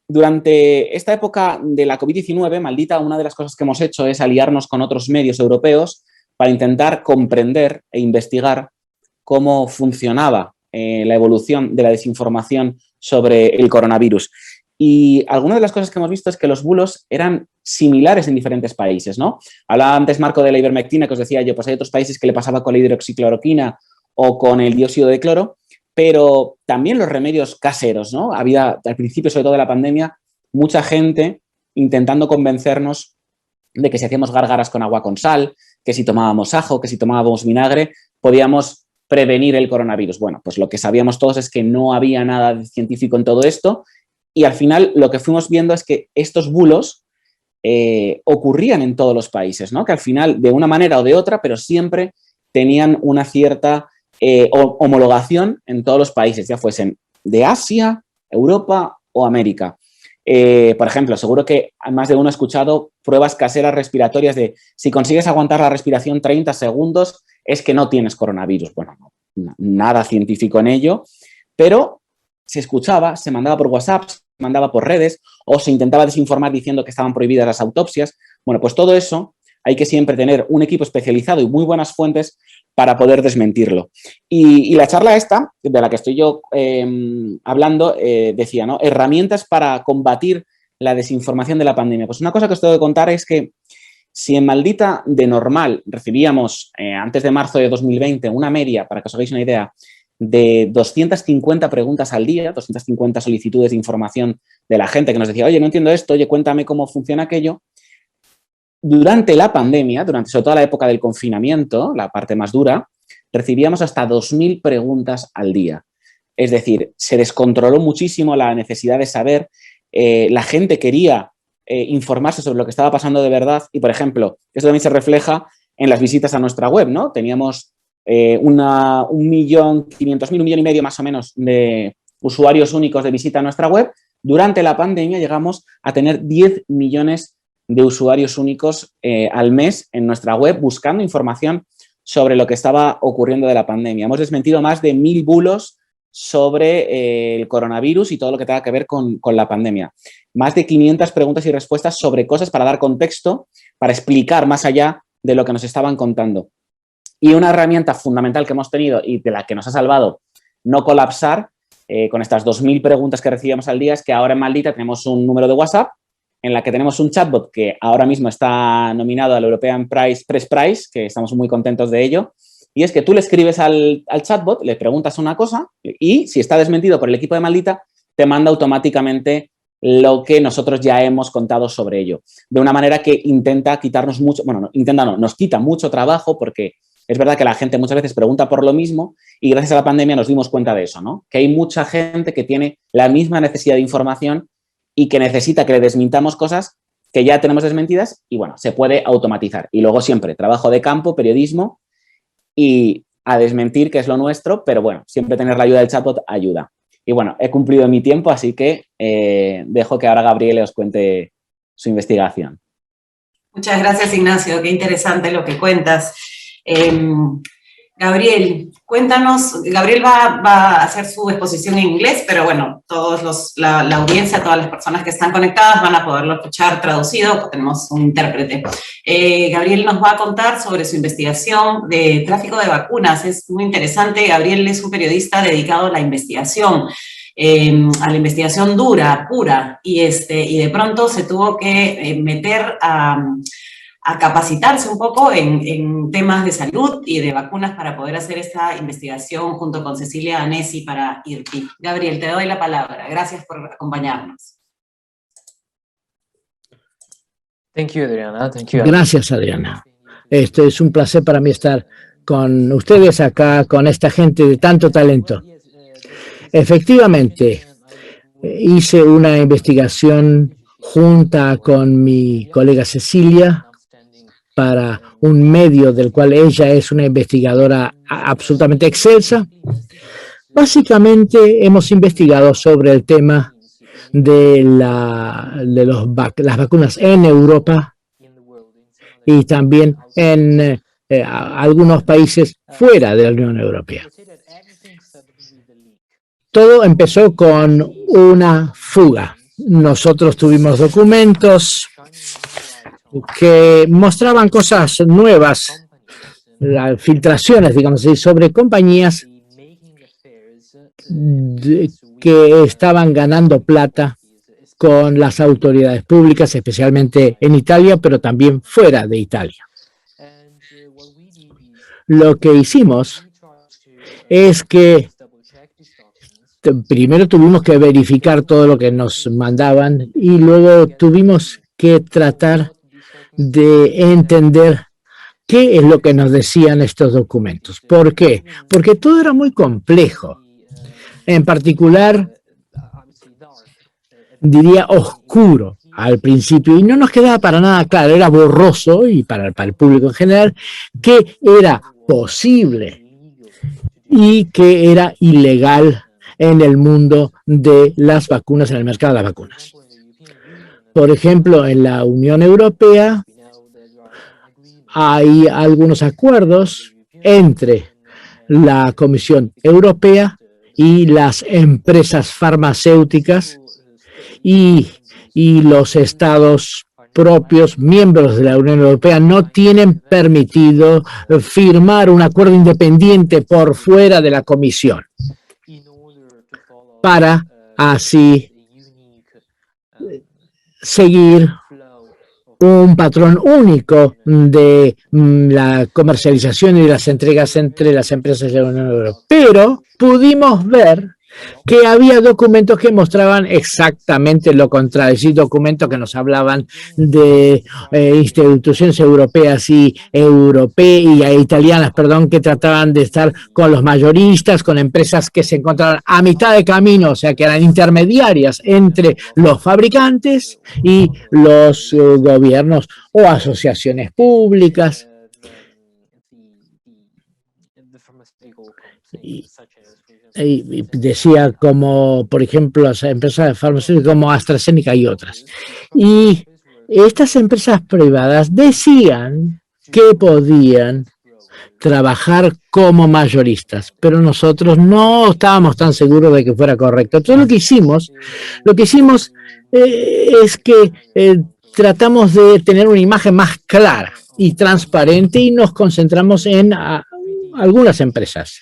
Durante esta época de la COVID-19, maldita, una de las cosas que hemos hecho es aliarnos con otros medios europeos para intentar comprender e investigar cómo funcionaba la evolución de la desinformación sobre el coronavirus. Y alguna de las cosas que hemos visto es que los bulos eran similares en diferentes países, ¿no? Hablaba antes Marco de la ivermectina, que os decía yo, pues hay otros países que le pasaba con la hidroxicloroquina o con el dióxido de cloro, pero también los remedios caseros, ¿no? Había, al principio, sobre todo de la pandemia, mucha gente intentando convencernos de que si hacíamos gárgaras con agua con sal, que si tomábamos ajo, que si tomábamos vinagre, podíamos prevenir el coronavirus. Bueno, pues lo que sabíamos todos es que no había nada científico en todo esto y al final lo que fuimos viendo es que estos bulos ocurrían en todos los países, ¿no? Que al final, de una manera o de otra, pero siempre tenían una cierta homologación en todos los países, ya fuesen de Asia, Europa o América. Por ejemplo, seguro que más de uno ha escuchado pruebas caseras respiratorias de si consigues aguantar la respiración 30 segundos es que no tienes coronavirus. Bueno, nada científico en ello, pero se escuchaba, se mandaba por WhatsApp, se mandaba por redes o se intentaba desinformar diciendo que estaban prohibidas las autopsias. Bueno, pues todo eso hay que siempre tener un equipo especializado y muy buenas fuentes para poder desmentirlo. Y la charla esta, de la que estoy yo hablando, decía, ¿no?, herramientas para combatir la desinformación de la pandemia. Pues una cosa que os tengo que contar es que si en Maldita de normal recibíamos, antes de marzo de 2020, una media, para que os hagáis una idea, de 250 preguntas al día, 250 solicitudes de información de la gente que nos decía, oye, no entiendo esto, oye, cuéntame cómo funciona aquello. Durante la pandemia, durante sobre todo la época del confinamiento, la parte más dura, recibíamos hasta 2.000 preguntas al día. Es decir, se descontroló muchísimo la necesidad de saber, la gente quería informarse sobre lo que estaba pasando de verdad y, por ejemplo, esto también se refleja en las visitas a nuestra web, ¿no? Teníamos 1.500.000, 1,5 millones más o menos de usuarios únicos de visita a nuestra web. Durante la pandemia llegamos a tener 10 millones de usuarios únicos al mes en nuestra web buscando información sobre lo que estaba ocurriendo de la pandemia. Hemos desmentido más de 1.000 bulos sobre el coronavirus y todo lo que tenga que ver con la pandemia. Más de 500 preguntas y respuestas sobre cosas para dar contexto, para explicar más allá de lo que nos estaban contando. Y una herramienta fundamental que hemos tenido y de la que nos ha salvado no colapsar con estas 2.000 preguntas que recibíamos al día es que ahora en Maldita tenemos un número de WhatsApp en la que tenemos un chatbot que ahora mismo está nominado al European Press Prize, que estamos muy contentos de ello. Y es que tú le escribes al chatbot, le preguntas una cosa y si está desmentido por el equipo de Maldita, te manda automáticamente lo que nosotros ya hemos contado sobre ello. De una manera que intenta quitarnos mucho, bueno, nos quita mucho trabajo porque es verdad que la gente muchas veces pregunta por lo mismo y gracias a la pandemia nos dimos cuenta de eso, ¿no? Que hay mucha gente que tiene la misma necesidad de información y que necesita que le desmintamos cosas que ya tenemos desmentidas y, bueno, se puede automatizar. Y luego siempre trabajo de campo, periodismo y a desmentir, que es lo nuestro, pero bueno, siempre tener la ayuda del chatbot ayuda. Y bueno, he cumplido mi tiempo, así que dejo que ahora Gabriele os cuente su investigación. Muchas gracias, Ignacio. Qué interesante lo que cuentas. Gabriel, cuéntanos. Gabriel va a hacer su exposición en inglés, pero bueno, la audiencia, todas las personas que están conectadas van a poderlo escuchar traducido, porque tenemos un intérprete. Gabriel nos va a contar sobre su investigación de tráfico de vacunas. Es muy interesante. Gabriel es un periodista dedicado a la investigación dura, pura, y de pronto se tuvo que meter a capacitarse un poco en temas de salud y de vacunas para poder hacer esta investigación junto con Cecilia Danesi para IRPI. Gabriel, te doy la palabra. Gracias por acompañarnos. Gracias, Adriana. Es un placer para mí estar con ustedes acá, con esta gente de tanto talento. Efectivamente, hice una investigación junta con mi colega Cecilia para un medio del cual ella es una investigadora absolutamente excelsa. Básicamente hemos investigado sobre el tema de las vacunas en Europa y también en algunos países fuera de la Unión Europea. Todo empezó con una fuga. Nosotros tuvimos documentos que mostraban cosas nuevas, filtraciones, digamos así, sobre compañías que estaban ganando plata con las autoridades públicas, especialmente en Italia, pero también fuera de Italia. Lo que hicimos es que primero tuvimos que verificar todo lo que nos mandaban y luego tuvimos que tratar de entender qué es lo que nos decían estos documentos. ¿Por qué? Porque todo era muy complejo. En particular, diría oscuro al principio, y no nos quedaba para nada claro, era borroso, y para el público en general, qué era posible y qué era ilegal en el mundo de las vacunas, en el mercado de las vacunas. Por ejemplo, en la Unión Europea hay algunos acuerdos entre la Comisión Europea y las empresas farmacéuticas y los estados propios, miembros de la Unión Europea, no tienen permitido firmar un acuerdo independiente por fuera de la Comisión para así seguir un patrón único de la comercialización y las entregas entre las empresas de la Unión Europea. Pero pudimos ver que había documentos que mostraban exactamente lo contrario, sí, documentos que nos hablaban de instituciones europeas y italianas, que trataban de estar con los mayoristas, con empresas que se encontraban a mitad de camino, o sea, que eran intermediarias entre los fabricantes y los gobiernos o asociaciones públicas. Y decía como, por ejemplo, las empresas farmacéuticas como AstraZeneca y otras. Y estas empresas privadas decían que podían trabajar como mayoristas, pero nosotros no estábamos tan seguros de que fuera correcto. Entonces lo que hicimos es que tratamos de tener una imagen más clara y transparente y nos concentramos en algunas empresas.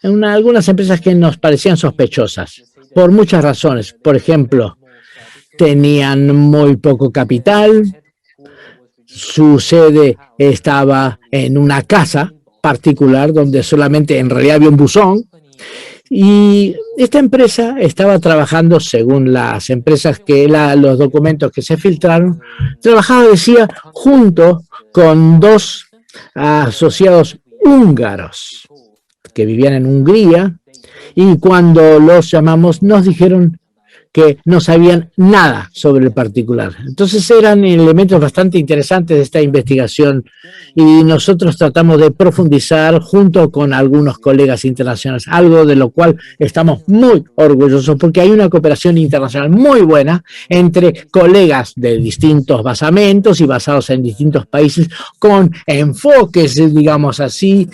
Algunas empresas que nos parecían sospechosas, por muchas razones. Por ejemplo, tenían muy poco capital, su sede estaba en una casa particular donde solamente en realidad había un buzón, y esta empresa estaba trabajando, según las empresas los documentos que se filtraron, trabajaba, decía, junto con dos asociados húngaros que vivían en Hungría, y cuando los llamamos nos dijeron que no sabían nada sobre el particular. Entonces eran elementos bastante interesantes de esta investigación, y nosotros tratamos de profundizar junto con algunos colegas internacionales, algo de lo cual estamos muy orgullosos porque hay una cooperación internacional muy buena entre colegas de distintos basamentos y basados en distintos países, con enfoques, digamos así,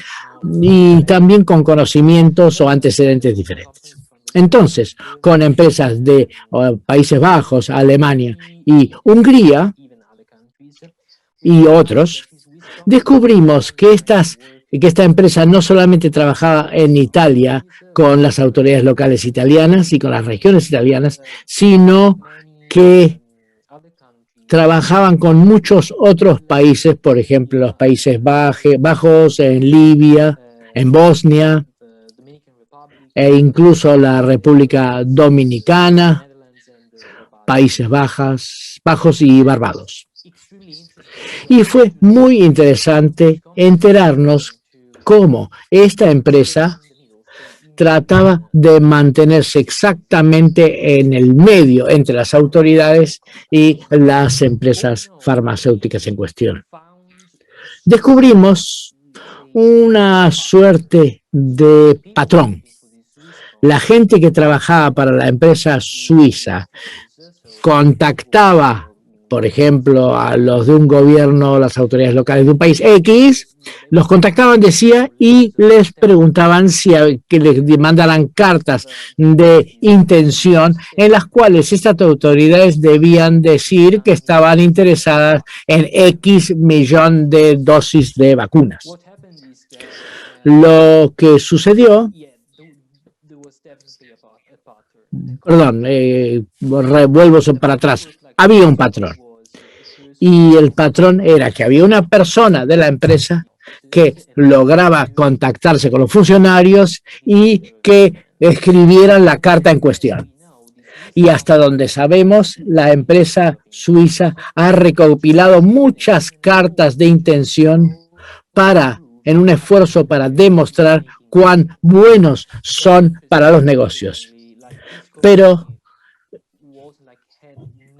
y también con conocimientos o antecedentes diferentes. Entonces, con empresas de Países Bajos, Alemania y Hungría y otros, descubrimos que esta empresa no solamente trabajaba en Italia con las autoridades locales italianas y con las regiones italianas, sino que trabajaban con muchos otros países, por ejemplo, los Países Bajos, en Libia, en Bosnia, e incluso la República Dominicana, Países Bajos y Barbados. Y fue muy interesante enterarnos cómo esta empresa trataba de mantenerse exactamente en el medio entre las autoridades y las empresas farmacéuticas en cuestión. Descubrimos una suerte de patrón. La gente que trabajaba para la empresa suiza contactaba, por ejemplo, a los de un gobierno, las autoridades locales de un país X, los contactaban, decía, y les preguntaban que les mandaran cartas de intención en las cuales estas autoridades debían decir que estaban interesadas en X millón de dosis de vacunas. Lo que sucedió... Perdón, vuelvo para atrás. Había un patrón. Y el patrón era que había una persona de la empresa que lograba contactarse con los funcionarios y que escribieran la carta en cuestión. Y hasta donde sabemos, la empresa suiza ha recopilado muchas cartas de intención en un esfuerzo para demostrar cuán buenos son para los negocios. Pero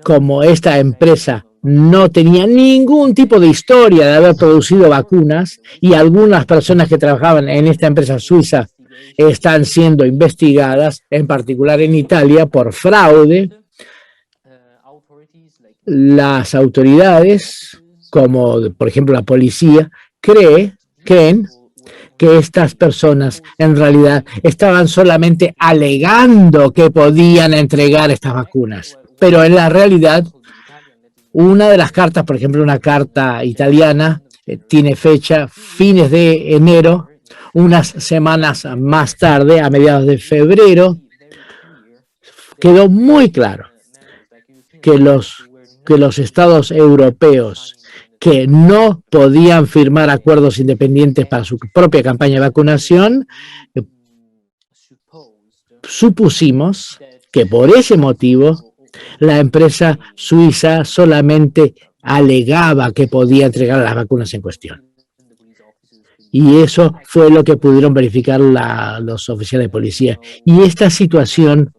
como esta empresa no tenía ningún tipo de historia de haber producido vacunas, y algunas personas que trabajaban en esta empresa suiza están siendo investigadas, en particular en Italia, por fraude, las autoridades, como por ejemplo la policía, creen que estas personas en realidad estaban solamente alegando que podían entregar estas vacunas. Pero en la realidad, una de las cartas, por ejemplo, una carta italiana, tiene fecha fines de enero, unas semanas más tarde, a mediados de febrero, quedó muy claro que los estados europeos que no podían firmar acuerdos independientes para su propia campaña de vacunación, supusimos que por ese motivo la empresa suiza solamente alegaba que podía entregar las vacunas en cuestión. Y eso fue lo que pudieron verificar los oficiales de policía. Y esta situación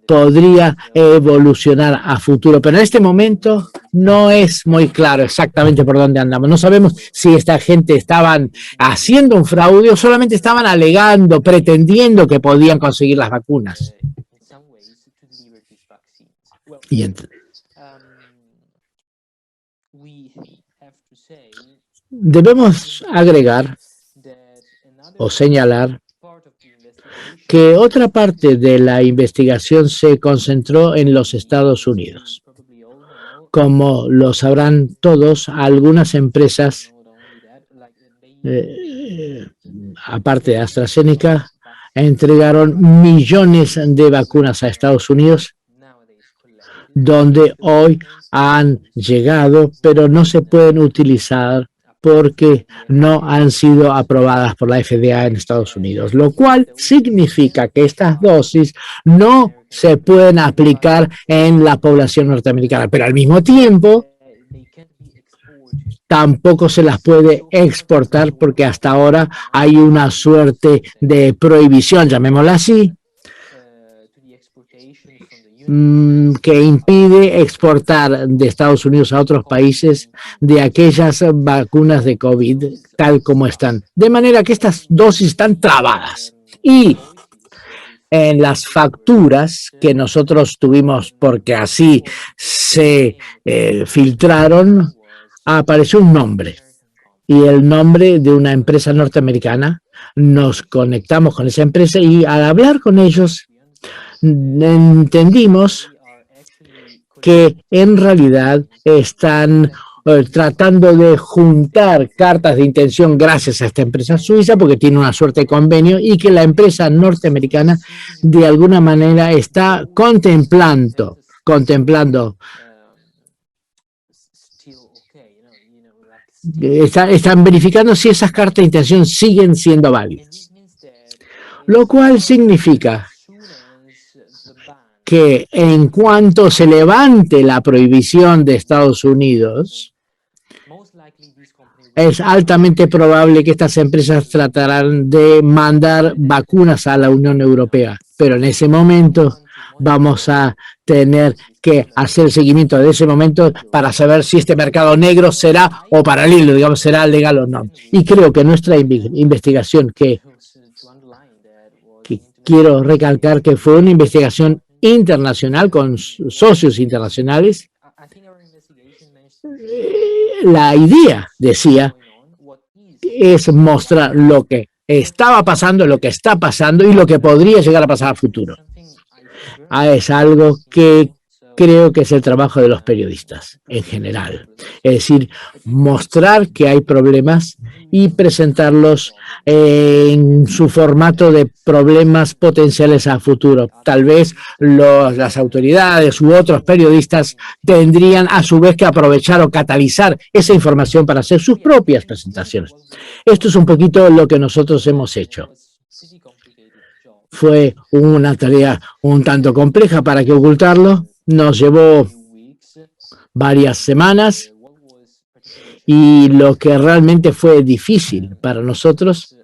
podría evolucionar a futuro, pero en este momento no es muy claro exactamente por dónde andamos. No sabemos si esta gente estaban haciendo un fraude o solamente estaban alegando, pretendiendo que podían conseguir las vacunas. Y debemos agregar o señalar que otra parte de la investigación se concentró en los Estados Unidos. Como lo sabrán todos, algunas empresas, aparte de AstraZeneca, entregaron millones de vacunas a Estados Unidos, donde hoy han llegado, pero no se pueden utilizar porque no han sido aprobadas por la FDA en Estados Unidos, lo cual significa que estas dosis no se pueden aplicar en la población norteamericana, pero al mismo tiempo tampoco se las puede exportar porque hasta ahora hay una suerte de prohibición, llamémosla así, que impide exportar de Estados Unidos a otros países de aquellas vacunas de COVID tal como están. De manera que estas dosis están trabadas. Y en las facturas que nosotros tuvimos, porque así se filtraron, apareció un nombre. Y el nombre de una empresa norteamericana. Nos conectamos con esa empresa y al hablar con ellos entendimos que en realidad están tratando de juntar cartas de intención gracias a esta empresa suiza porque tiene una suerte de convenio y que la empresa norteamericana de alguna manera está contemplando están verificando si esas cartas de intención siguen siendo válidas, lo cual significa que en cuanto se levante la prohibición de Estados Unidos, es altamente probable que estas empresas tratarán de mandar vacunas a la Unión Europea, pero en ese momento vamos a tener que hacer el seguimiento de ese momento para saber si este mercado negro será o paralelo, digamos, será legal o no. Y creo que nuestra investigación, que quiero recalcar que fue una investigación internacional con socios internacionales, la idea, decía, es mostrar lo que estaba pasando, lo que está pasando y lo que podría llegar a pasar a futuro. Es algo que creo que es el trabajo de los periodistas en general. Es decir, mostrar que hay problemas y presentarlos en su formato de problemas potenciales a futuro. Tal vez las autoridades u otros periodistas tendrían a su vez que aprovechar o catalizar esa información para hacer sus propias presentaciones. Esto es un poquito lo que nosotros hemos hecho. Fue una tarea un tanto compleja para que ocultarlo. Nos llevó varias semanas y lo que realmente fue difícil para nosotros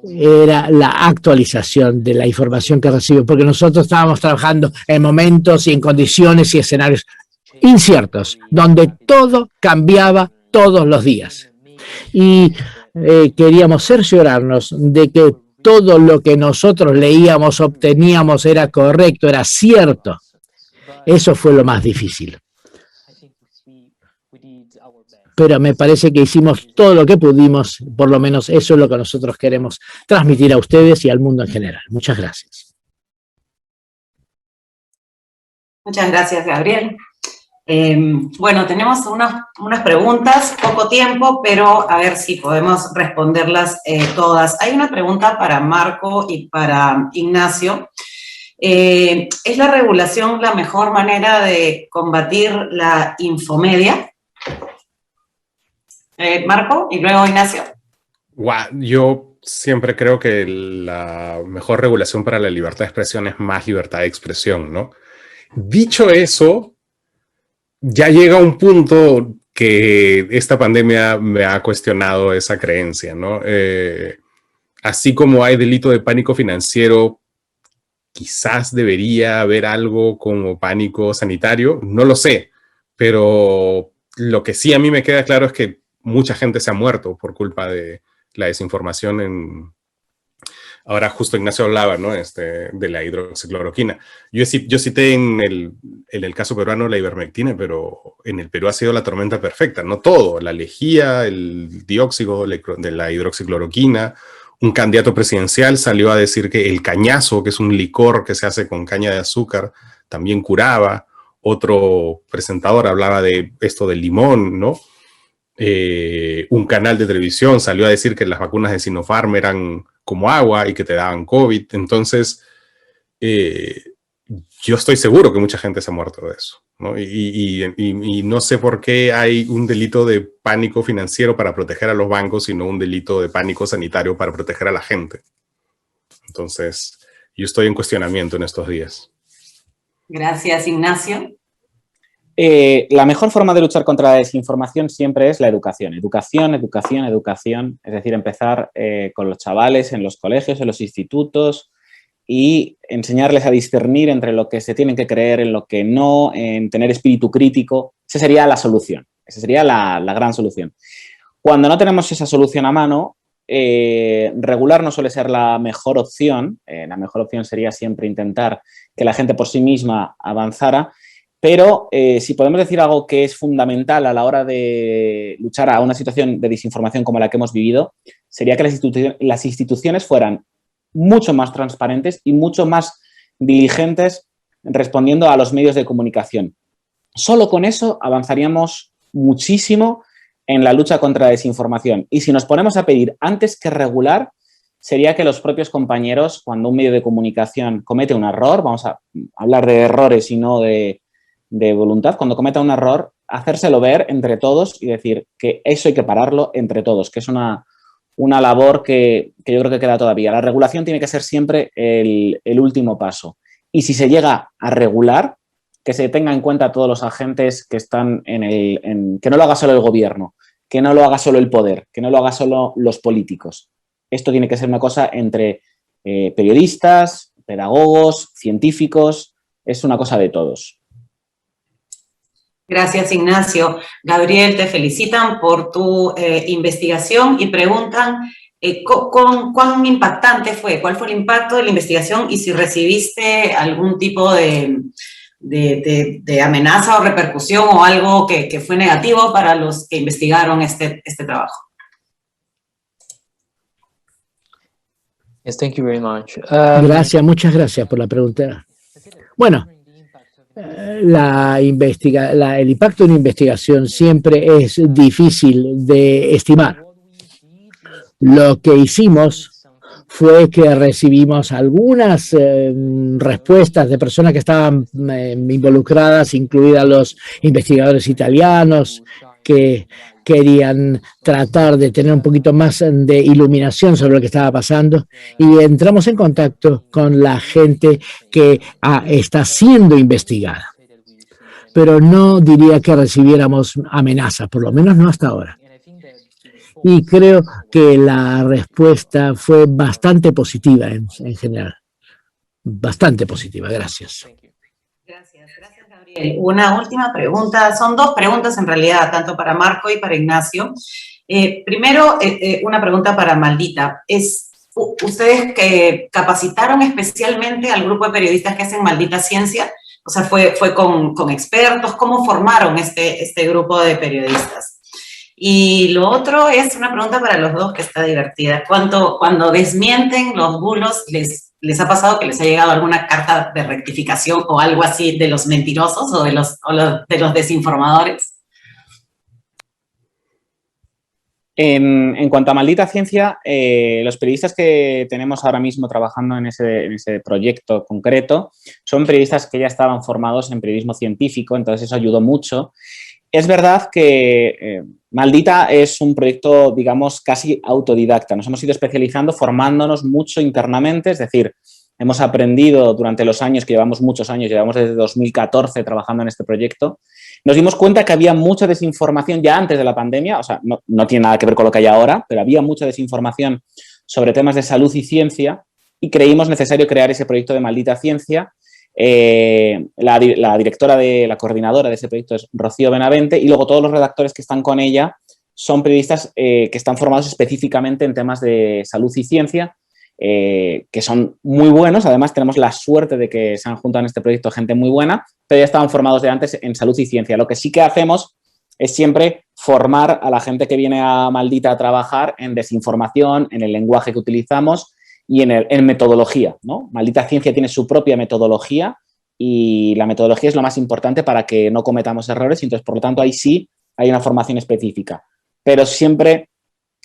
era la actualización de la información que recibimos, porque nosotros estábamos trabajando en momentos y en condiciones y escenarios inciertos, donde todo cambiaba todos los días. Y queríamos cerciorarnos de que todo lo que nosotros leíamos, obteníamos, era correcto, era cierto. Eso fue lo más difícil. Pero me parece que hicimos todo lo que pudimos, por lo menos eso es lo que nosotros queremos transmitir a ustedes y al mundo en general. Muchas gracias. Muchas gracias, Gabriel. Bueno, tenemos unas preguntas, poco tiempo, pero a ver si podemos responderlas todas. Hay una pregunta para Marco y para Ignacio. ¿Es la regulación la mejor manera de combatir la infomedia? Marco y luego Ignacio. Yo siempre creo que la mejor regulación para la libertad de expresión es más libertad de expresión, ¿no? Dicho eso, ya llega un punto que esta pandemia me ha cuestionado esa creencia, ¿no? Así como hay delito de pánico financiero, quizás debería haber algo como pánico sanitario, no lo sé, pero lo que sí a mí me queda claro es que mucha gente se ha muerto por culpa de la desinformación. Ahora justo Ignacio hablaba, ¿no? De la hidroxicloroquina. Yo cité en el caso peruano la ivermectina, pero en el Perú ha sido la tormenta perfecta, no todo, la lejía, el dióxido de la hidroxicloroquina. Un candidato presidencial salió a decir que el cañazo, que es un licor que se hace con caña de azúcar, también curaba. Otro presentador hablaba de esto del limón, ¿no? Un canal de televisión salió a decir que las vacunas de Sinopharm eran como agua y que te daban COVID. Entonces, yo estoy seguro que mucha gente se ha muerto de eso, ¿no? Y no sé por qué hay un delito de pánico financiero para proteger a los bancos y no un delito de pánico sanitario para proteger a la gente. Entonces, yo estoy en cuestionamiento en estos días. Gracias, Ignacio. La mejor forma de luchar contra la desinformación siempre es la educación. Educación, educación, educación. Es decir, empezar con los chavales en los colegios, en los institutos, y enseñarles a discernir entre lo que se tienen que creer, en lo que no, en tener espíritu crítico. Esa sería la solución, esa sería la gran solución. Cuando no tenemos esa solución a mano, regular no suele ser la mejor opción. La mejor opción sería siempre intentar que la gente por sí misma avanzara, pero si podemos decir algo que es fundamental a la hora de luchar a una situación de desinformación como la que hemos vivido, sería que las instituciones fueran mucho más transparentes y mucho más diligentes respondiendo a los medios de comunicación. Solo con eso avanzaríamos muchísimo en la lucha contra la desinformación. Y si nos ponemos a pedir antes que regular, sería que los propios compañeros, cuando un medio de comunicación comete un error, vamos a hablar de errores y no de voluntad, cuando cometa un error, hacérselo ver entre todos y decir que eso hay que pararlo entre todos, que es una labor que yo creo que queda todavía. La regulación tiene que ser siempre el último paso. Y si se llega a regular, que se tenga en cuenta a todos los agentes que están que no lo haga solo el gobierno, que no lo haga solo el poder, que no lo haga solo los políticos. Esto tiene que ser una cosa entre periodistas, pedagogos, científicos, es una cosa de todos. Gracias, Ignacio. Gabriel, te felicitan por tu investigación y preguntan cuán impactante fue, cuál fue el impacto de la investigación y si recibiste algún tipo de amenaza o repercusión o algo que fue negativo para los que investigaron este trabajo. Yes, thank you very much. Gracias, muchas gracias por la pregunta. Bueno, el impacto de una investigación siempre es difícil de estimar. Lo que hicimos fue que recibimos algunas respuestas de personas que estaban involucradas, incluidas los investigadores italianos, que querían tratar de tener un poquito más de iluminación sobre lo que estaba pasando, y entramos en contacto con la gente que está siendo investigada. Pero no diría que recibiéramos amenazas, por lo menos no hasta ahora. Y creo que la respuesta fue bastante positiva en general. Bastante positiva, gracias. Gracias, Gabriel. Una última pregunta, son dos preguntas en realidad, tanto para Marco y para Ignacio. Primero, una pregunta para Maldita. ¿Ustedes que capacitaron especialmente al grupo de periodistas que hacen Maldita Ciencia? O sea, ¿fue con expertos? ¿Cómo formaron este grupo de periodistas? Y lo otro es una pregunta para los dos que está divertida. Cuando desmienten los bulos, ¿les ha pasado que les ha llegado alguna carta de rectificación o algo así de los mentirosos o de los desinformadores? En cuanto a Maldita Ciencia, los periodistas que tenemos ahora mismo trabajando en ese proyecto concreto son periodistas que ya estaban formados en periodismo científico, entonces eso ayudó mucho. Es verdad que Maldita es un proyecto, digamos, casi autodidacta. Nos hemos ido especializando, formándonos mucho internamente, es decir, hemos aprendido durante los años, que llevamos muchos años, llevamos desde 2014 trabajando en este proyecto, nos dimos cuenta que había mucha desinformación ya antes de la pandemia, o sea, no tiene nada que ver con lo que hay ahora, pero había mucha desinformación sobre temas de salud y ciencia y creímos necesario crear ese proyecto de Maldita Ciencia. La coordinadora de ese proyecto es Rocío Benavente, y luego todos los redactores que están con ella son periodistas que están formados específicamente en temas de salud y ciencia, que son muy buenos. Además, tenemos la suerte de que se han juntado en este proyecto gente muy buena, pero ya estaban formados de antes en salud y ciencia. Lo que sí que hacemos es siempre formar a la gente que viene a Maldita a trabajar en desinformación, en el lenguaje que utilizamos y en metodología, ¿no? Maldita Ciencia tiene su propia metodología y la metodología es lo más importante para que no cometamos errores, y entonces, por lo tanto, ahí sí hay una formación específica. Pero siempre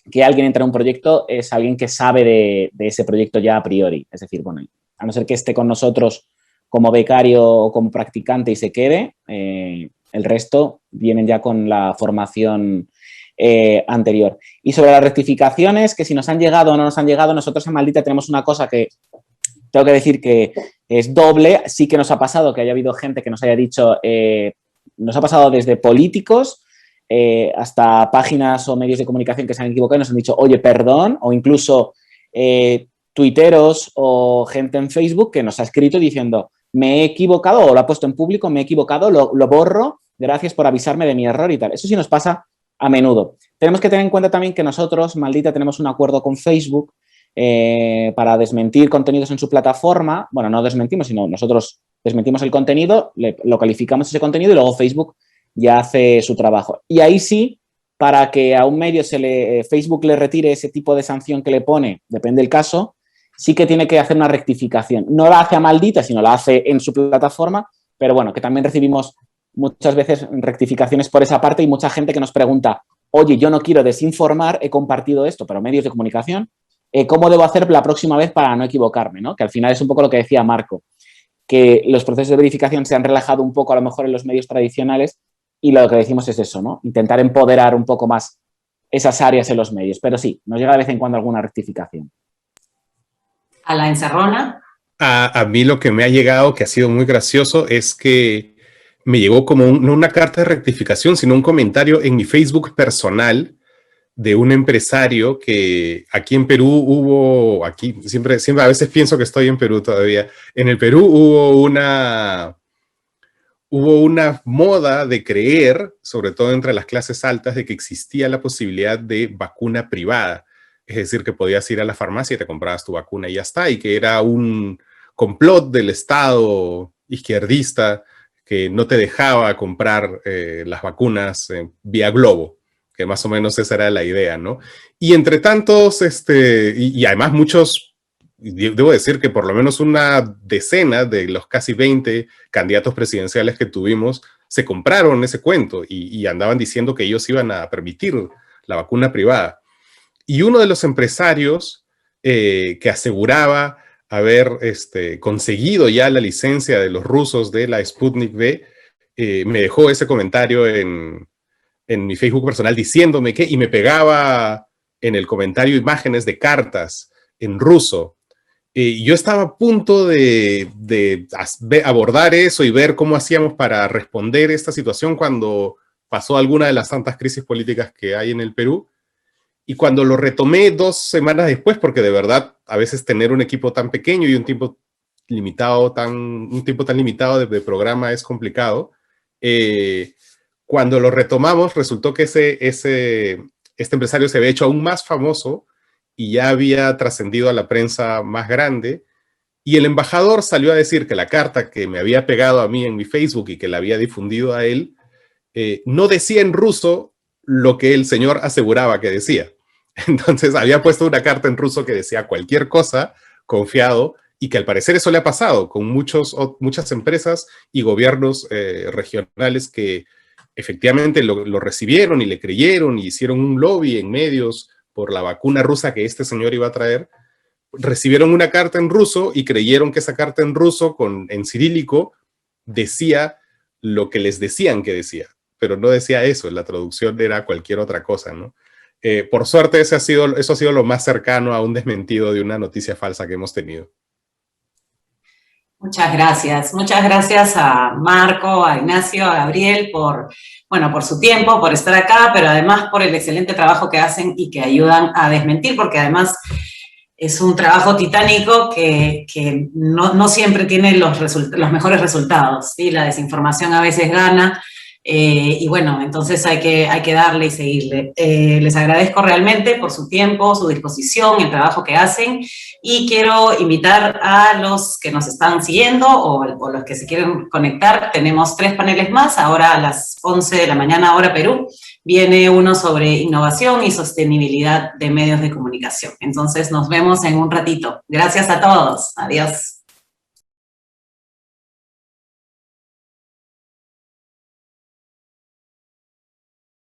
que alguien entra a un proyecto es alguien que sabe de ese proyecto ya a priori. Es decir, bueno, a no ser que esté con nosotros como becario o como practicante y se quede. El resto vienen ya con la formación anterior. Y sobre las rectificaciones, que si nos han llegado o no nos han llegado, nosotros en Maldita tenemos una cosa que tengo que decir que es doble. Sí que nos ha pasado que haya habido gente que nos haya dicho, nos ha pasado desde políticos hasta páginas o medios de comunicación que se han equivocado y nos han dicho, oye, perdón, o incluso tuiteros o gente en Facebook que nos ha escrito diciendo, me he equivocado, o lo ha puesto en público, me he equivocado, lo borro, gracias por avisarme de mi error y tal. Eso sí nos pasa a menudo. Tenemos que tener en cuenta también que nosotros, Maldita, tenemos un acuerdo con Facebook para desmentir contenidos en su plataforma. Bueno, no desmentimos, sino nosotros desmentimos el contenido, lo calificamos ese contenido y luego Facebook ya hace su trabajo. Y ahí sí, para que a un medio Facebook le retire ese tipo de sanción que le pone, depende del caso, sí que tiene que hacer una rectificación. No la hace a Maldita, sino la hace en su plataforma, pero bueno, que también recibimos muchas veces rectificaciones por esa parte y mucha gente que nos pregunta, oye, yo no quiero desinformar, he compartido esto, pero medios de comunicación, ¿cómo debo hacer la próxima vez para no equivocarme, ¿no? Que al final es un poco lo que decía Marco, que los procesos de verificación se han relajado un poco a lo mejor en los medios tradicionales y lo que decimos es eso, ¿no? Intentar empoderar un poco más esas áreas en los medios. Pero sí, nos llega de vez en cuando alguna rectificación. ¿A la encerrona? A mí lo que me ha llegado, que ha sido muy gracioso, es que me llegó como no una carta de rectificación, sino un comentario en mi Facebook personal de un empresario que aquí en Perú hubo, aquí siempre a veces pienso que estoy en Perú todavía, en el Perú hubo una moda de creer, sobre todo entre las clases altas, de que existía la posibilidad de vacuna privada. Es decir, que podías ir a la farmacia y te comprabas tu vacuna y ya está, y que era un complot del Estado izquierdista que no te dejaba comprar las vacunas vía globo, que más o menos esa era la idea, ¿no? Y entre tantos, y además muchos, debo decir que por lo menos una decena de los casi 20 candidatos presidenciales que tuvimos se compraron ese cuento y andaban diciendo que ellos iban a permitir la vacuna privada. Y uno de los empresarios que aseguraba haber conseguido ya la licencia de los rusos de la Sputnik V, me dejó ese comentario en mi Facebook personal diciéndome que, y me pegaba en el comentario imágenes de cartas en ruso. Yo estaba a punto de abordar eso y ver cómo hacíamos para responder esta situación cuando pasó alguna de las tantas crisis políticas que hay en el Perú. Y cuando lo retomé 2 semanas después, porque de verdad a veces tener un equipo tan pequeño y un tiempo tan limitado de programa es complicado, cuando lo retomamos resultó que este empresario se había hecho aún más famoso y ya había trascendido a la prensa más grande, y el embajador salió a decir que la carta que me había pegado a mí en mi Facebook y que la había difundido a él, no decía en ruso lo que el señor aseguraba que decía. Entonces había puesto una carta en ruso que decía cualquier cosa, confiado, y que al parecer eso le ha pasado con muchas empresas y gobiernos regionales que efectivamente lo recibieron y le creyeron y hicieron un lobby en medios por la vacuna rusa que este señor iba a traer. Recibieron una carta en ruso y creyeron que esa carta en ruso en cirílico decía lo que les decían que decía, pero no decía eso, la traducción era cualquier otra cosa, ¿no? Por suerte eso ha sido lo más cercano a un desmentido de una noticia falsa que hemos tenido. Muchas gracias a Marco, a Ignacio, a Gabriel por su tiempo, por estar acá, pero además por el excelente trabajo que hacen y que ayudan a desmentir, porque además es un trabajo titánico que no siempre tiene los mejores resultados, ¿sí? La desinformación a veces gana, y bueno, entonces hay que darle y seguirle. Les agradezco realmente por su tiempo, su disposición, el trabajo que hacen, y quiero invitar a los que nos están siguiendo o los que se quieren conectar. Tenemos 3 paneles más, ahora a las 11 de la mañana, hora Perú, viene uno sobre innovación y sostenibilidad de medios de comunicación. Entonces nos vemos en un ratito. Gracias a todos. Adiós.